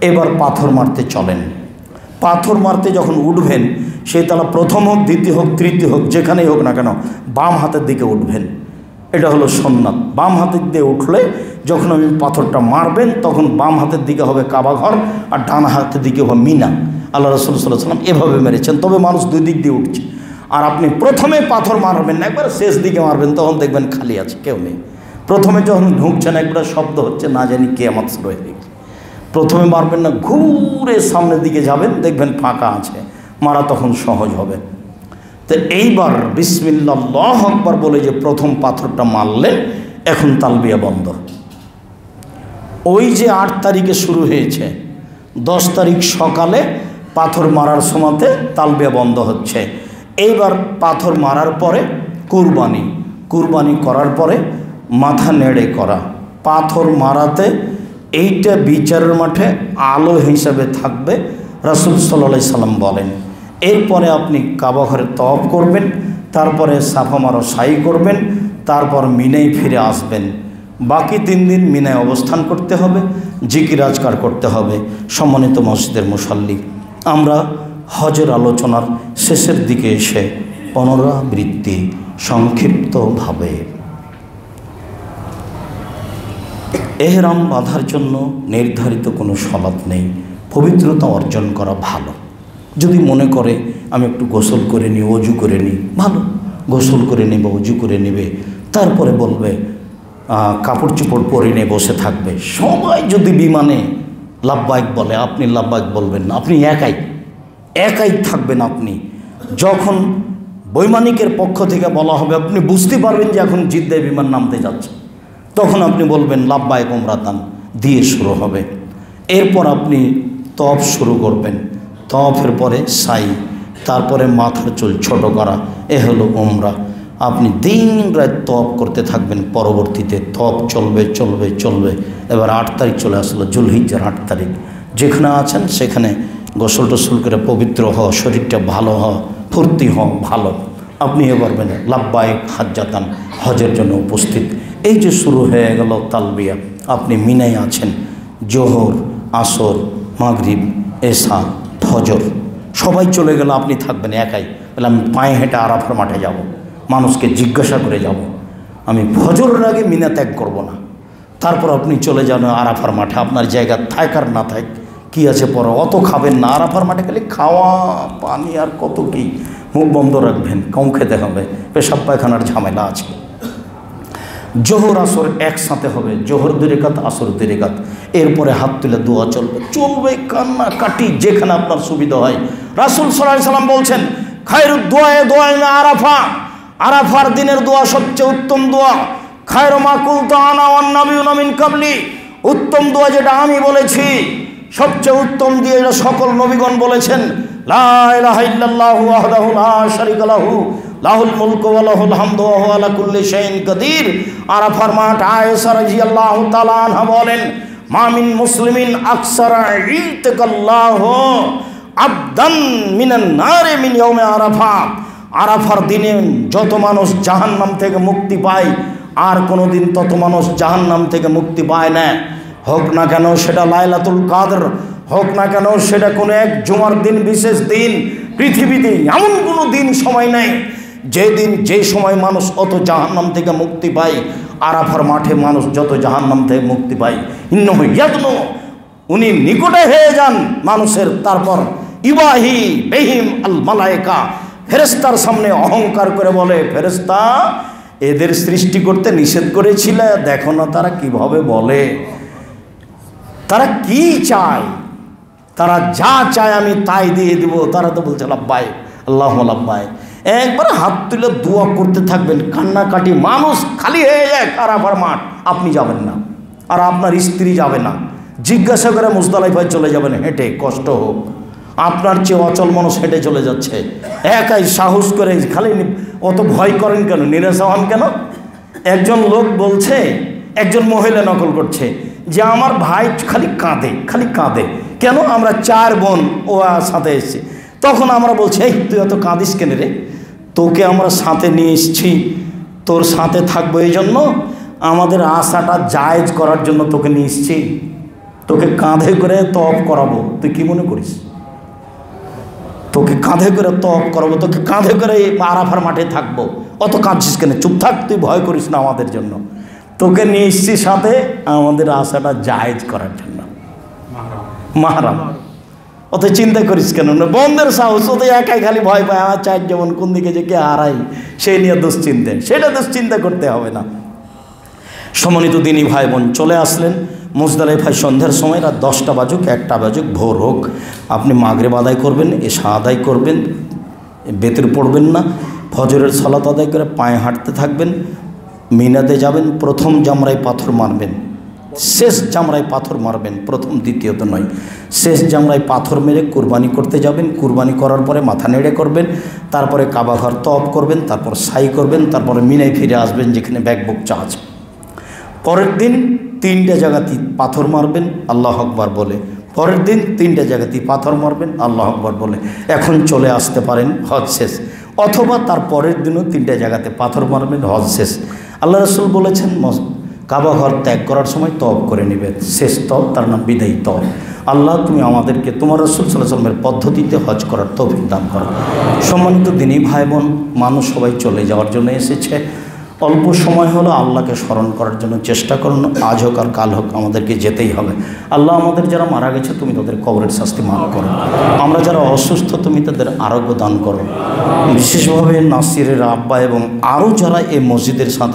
এবার পাথর মারতে চলেন। পাথর মারতে যখন উঠবেন, সেই তালা প্রথম হোক, দ্বিতীয় হোক, তৃতীয় হোক, যেখানেই হোক না কেন, বাম হাতের দিকে উঠবেন। এটা হলো সুন্নাত। বাম হাতের দিকে উঠলে যখন আমি পাথরটা মারবেন, তখন বাম হাতের দিকে হবে কাবাঘর, আর ডান হাতের দিকে হবে মিনা। আল্লাহ রাসূল সাল্লাল্লাহু আলাইহি ওয়াসাল্লাম এভাবে মেরেছেন। তবে মানুষ 2 দিক দিয়ে উঠছে। আর আপনি প্রথমে পাথর মারবেন না, একবার শেষ দিকে মারবেন, তখন দেখবেন খালি আছে, কেউ নেই। প্রথমে যখন ঢুকছেন একবার শব্দ হচ্ছে, না জানি কিয়ামত শুরু হয়ে গেছে। প্রথমে মারবেন না, ঘুরে সামনের দিকে যাবেন, দেখবেন ফাঁকা আছে, মারা তখন সহজ হবে। তো এইবার বিসমিল্লাহ আল্লাহু আকবার বলে যে প্রথম পাথরটা মারলেন, এখন তালবিয়া বন্ধ। ওই যে 8 তারিখে শুরু হয়েছে, 10 তারিখ সকালে পাথর মারার সময়তে তালবিয়া বন্ধ হচ্ছে। এইবার পাথর মারার পরে কুরবানি করার পরে মাথা নেড়ে করা। পাথর মারাতে এইটা বিচারের মাঠে আলো হিসাবে থাকবে, রাসূল সাল্লাল্লাহু আলাইহি সাল্লাম বলেন। এরপরে আপনি কাবা ঘরে তওয়াফ করবেন, তারপরে সাফা মারো সাই করবেন, তারপর মিনায় ফিরে আসবেন। বাকি 3 দিন মিনায় অবস্থান করতে হবে, জিকির আজকার করতে হবে। সম্মানিত মসজিদের মুসল্লি, আমরা হজের আলোচনার শেষের দিকে এসে পুনরাবৃত্তি সংক্ষিপ্তভাবে, এহরাম বাঁধার জন্য নির্ধারিত কোনো সালাত নেই। পবিত্রতা অর্জন করা ভালো। যদি মনে করে আমি একটু গোসল করে নিই, অজু করে নিই, ভালো, গোসল করে নেবে, অজু করে নেবে, তারপরে বলবে কাপড় চোপড় পরে নিয়ে বসে থাকবে। সবাই যদি বিমানে লাব্বাইক বলে, আপনি লাব্বাইক বলবেন না, আপনি একাই থাকবেন। আপনি যখন বৈমানিকের পক্ষ থেকে বলা হবে, আপনি বুঝতে পারবেন যে এখন জিদ্দায় বিমান নামতে যাচ্ছে, তখন আপনি বলবেন লাব্বাইক উমরাতান দিয়ে শুরু হবে। এরপর আপনি তওয়াফ শুরু করবেন। তওয়াফের পরে সাই, তারপরে মাথার চুল ছোট করা, এ হলো উমরা। আপনি দিন রাত তওয়াফ করতে থাকবেন। পরবর্তীতে তওয়াফ চলবে। এবার 8 তারিখ চলে আসলো, জুলহিজ্জার 8 তারিখ। যেখানে আছেন সেখানে গোসল টোসল করে পবিত্র হওয়া, শরীরটা ভালো হওয়া, ফুর্তি হওয়া ভালো। আপনি এবার বলেন লাব্বাইক হাজ্জাতান, হজের জন্য উপস্থিত। এই যে শুরু হয়ে গেল তালবিয়া, আপনি মিনায় আছেন, জোহর, আসর, মাগরিব, এশা, ফজর সবাই চলে গেল, আপনি থাকবেন একাই। বলে আমি পায়ে হেঁটে আরাফার মাঠে যাব, মানুষকে জিজ্ঞাসা করে যাব, আমি ফজরের আগে মিনা ত্যাগ করব না। তারপর আপনি চলে যান আরাফার মাঠে। আপনার জায়গা থাক আর না থাক, কি আছে পরে, অত খাবেন না। আরাফার মাঠে খালি খাওয়া, পানি আর কত কি, মুখ বন্ধ রাখবেন, কম খেতে হবে, পেশাব পায়খানার ঝামেলা আছে। জোহর আসর একসাথে হবে, জোহর 2 রাকাত, আসর 2 রাকাত। এরপরে হাত তুলে দোয়া চলবে, কান্না কাটি, যেখানে আপনার সুবিধা হয়। রাসূল সাল্লাল্লাহু আলাইহি সাল্লাম বলছেন, খায়রুদ দুআয়ে আরাফা, আরাফার দিনের দোয়া সবচেয়ে উত্তম দোয়া। খায়রু মা কুলতু আনা ওয়ান নাবিয়ুনা মিন কাবলি, উত্তম দোয়া যেটা আমি বলেছি, সবচেয়ে উত্তম দিয়ে সকল নবীগণ বলেছেন। লা ইলাহা ইল্লাল্লাহু ওয়াহদাহু লা শারীকা লাহু লাহুল মুলকু ওয়া লাহুল হামদু ওয়া হুয়া আলা কুল্লি শাইইন কাদির। আরাফার মাঠ আয়েশা রাদিয়াল্লাহু তাআলা আনহা বলেন, মা মিন মুসলিমিন আকসারা ইতাকাল্লাহু আবদান মিনান নারে মিন ইয়াউমে আরাফা। আরাফার দিনে যত মানুষ জাহান্নাম থেকে মুক্তি পায় আর কোনো দিন তত মানুষ জাহান্নাম থেকে মুক্তি পায় না। হোক না কেন সেটা লাইলাতুল কাদর, হোক না কেন সেটা কোনো এক জুমার দিন, বিশেষ দিন। পৃথিবীতে এমন কোনো দিন সময় নাই যেদিন যে সময় মানুষ অত জাহান্নাম থেকে মুক্তি পায়। আরাফার মাঠে মানুষ যত জাহান্নাম থেকে মুক্তি পায়, ইন্নাহু ইয়াদনু, উনি নিকটে হয়ে যান মানুষের। তারপর ইবাহি বেহিম আল মালায়েকা, ফেরেশতার সামনে অহংকার করে বলে, ফেরেশতা এদের সৃষ্টি করতে নিষেধ করেছিল, দেখো না তারা কিভাবে বলে, তারা কি চায়, তারা যা চায় আমি তাই দিয়ে দিব। তারা তো বলছে লাব্বাই আল্লাহুম্মা লাব্বাই। একবার হাত তুলে দোয়া করতে থাকবেন, কান্নাকাটি, মানুষ খালি হয়ে যায় আরাফার মাঠ। আপনি যাবেন না, আর আপনার স্ত্রী যাবে না। জিজ্ঞাসা করে মুজদালিফায় চলে যাবেন হেঁটে, কষ্ট হোক। আপনার চেয়ে অচল মানুষ হেঁটে চলে যাচ্ছে, একাই সাহস করে। খালি অত ভয় করেন কেন, নিরাশ হন কেন? একজন লোক বলছে, একজন মহিলা নকল করছে যে আমার ভাই খালি কাঁদে, খালি কাঁদে। কেন? আমরা 4 বোন ও সাথে এসেছি। তখন আমরা বলছি, এই তুই অত কাঁদিস কেন রে? তোকে আমরা সাথে নিয়ে এসেছি, তোর সাথে থাকবো, এই জন্য আমাদের আশাটা জায়েজ করার জন্য তোকে নিয়ে এসেছি। তোকে কাঁধে করে তওয়াফ করাবো, তুই কি মনে করিস? তোকে কাঁধে করে তওয়াফ করাবো, তোকে কাঁধে করে আরাফার মাঠে থাকবো, অত কাঁদছিস কেন? চুপ থাক, তুই ভয় করিস না আমাদের জন্য। তোকে নিয়ে এসেছি সাথে আমাদের আশাটা জায়েজ করার জন্য। মাহরাম, অত চিন্তা করিস কেন? না বন্ধের সাহস, ওতে একাই খালি ভয় পায়, আমার 4 যেমন কোন দিকে যে কে হারাই সেই নিয়ে দুশ্চিন্তা, সেটা দুশ্চিন্তা করতে হবে না। সম্মানিত দিনী ভাই বোন, চলে আসলেন মুজদালিফায় সন্ধ্যার সময়। রাত 10টা বাজুক, 1টা বাজুক, ভোর হোক, আপনি মাগরিব আদায় করবেন, এশা আদায় করবেন, বেতের পড়বেন না, ফজরের সালাত আদায় করে পায়ে হাঁটতে থাকবেন, মিনাতে যাবেন, প্রথম জামরায় পাথর মারবেন, শেষ জামরায় পাথর মারবেন, প্রথম দ্বিতীয়ত নয়, শেষ জামরায় পাথর মেরে কুরবানি করতে যাবেন। কুরবানি করার পরে মাথা নেড়ে করবেন, তারপরে কাবা ঘর তওয়াফ করবেন, তারপর সাই করবেন, তারপরে মিনায় ফিরে আসবেন যেখানে ব্যাকবুকচা আছে। পরের দিন 3টে জায়গাতে পাথর মারবেন আল্লাহু আকবার বলে, পরের দিন 3টে জায়গাতে পাথর মারবেন আল্লাহু আকবার বলে। এখন চলে আসতে পারেন, হজ শেষ। অথবা তার পরের দিনও 3টে জায়গাতে পাথর মারবেন, হজ শেষ। আল্লাহ রাসূল বলেছেন কাবা ঘর ত্যাগ করার সময় তওয়াব করে নেবেন, শেষ তওয়াব, তার নাম বিদায়ী তওয়াব। আল্লাহ তুমি আমাদেরকে তোমার রাসূল সাল্লাল্লাহু আলাইহি ওয়াসাল্লামের পদ্ধতিতে হজ করার তৌফিক দান করো। সম্মানিত দিনী ভাই বোন, মানুষ সবাই চলে যাওয়ার জন্য এসেছে, অল্প সময় হলো আল্লাহকে স্মরণ করার জন্য চেষ্টা করুন। আজ হোক আর কাল হোক আমাদেরকে যেতেই হবে। আল্লাহ আমাদের যারা মারা গেছে তুমি তাদের কবরের শাস্তি মাফ করো, আমরা যারা অসুস্থ তুমি তাদের আরোগ্য দান করো। বিশেষভাবে নাসিরের আব্বা এবং আরও যারা এই মসজিদের সাথে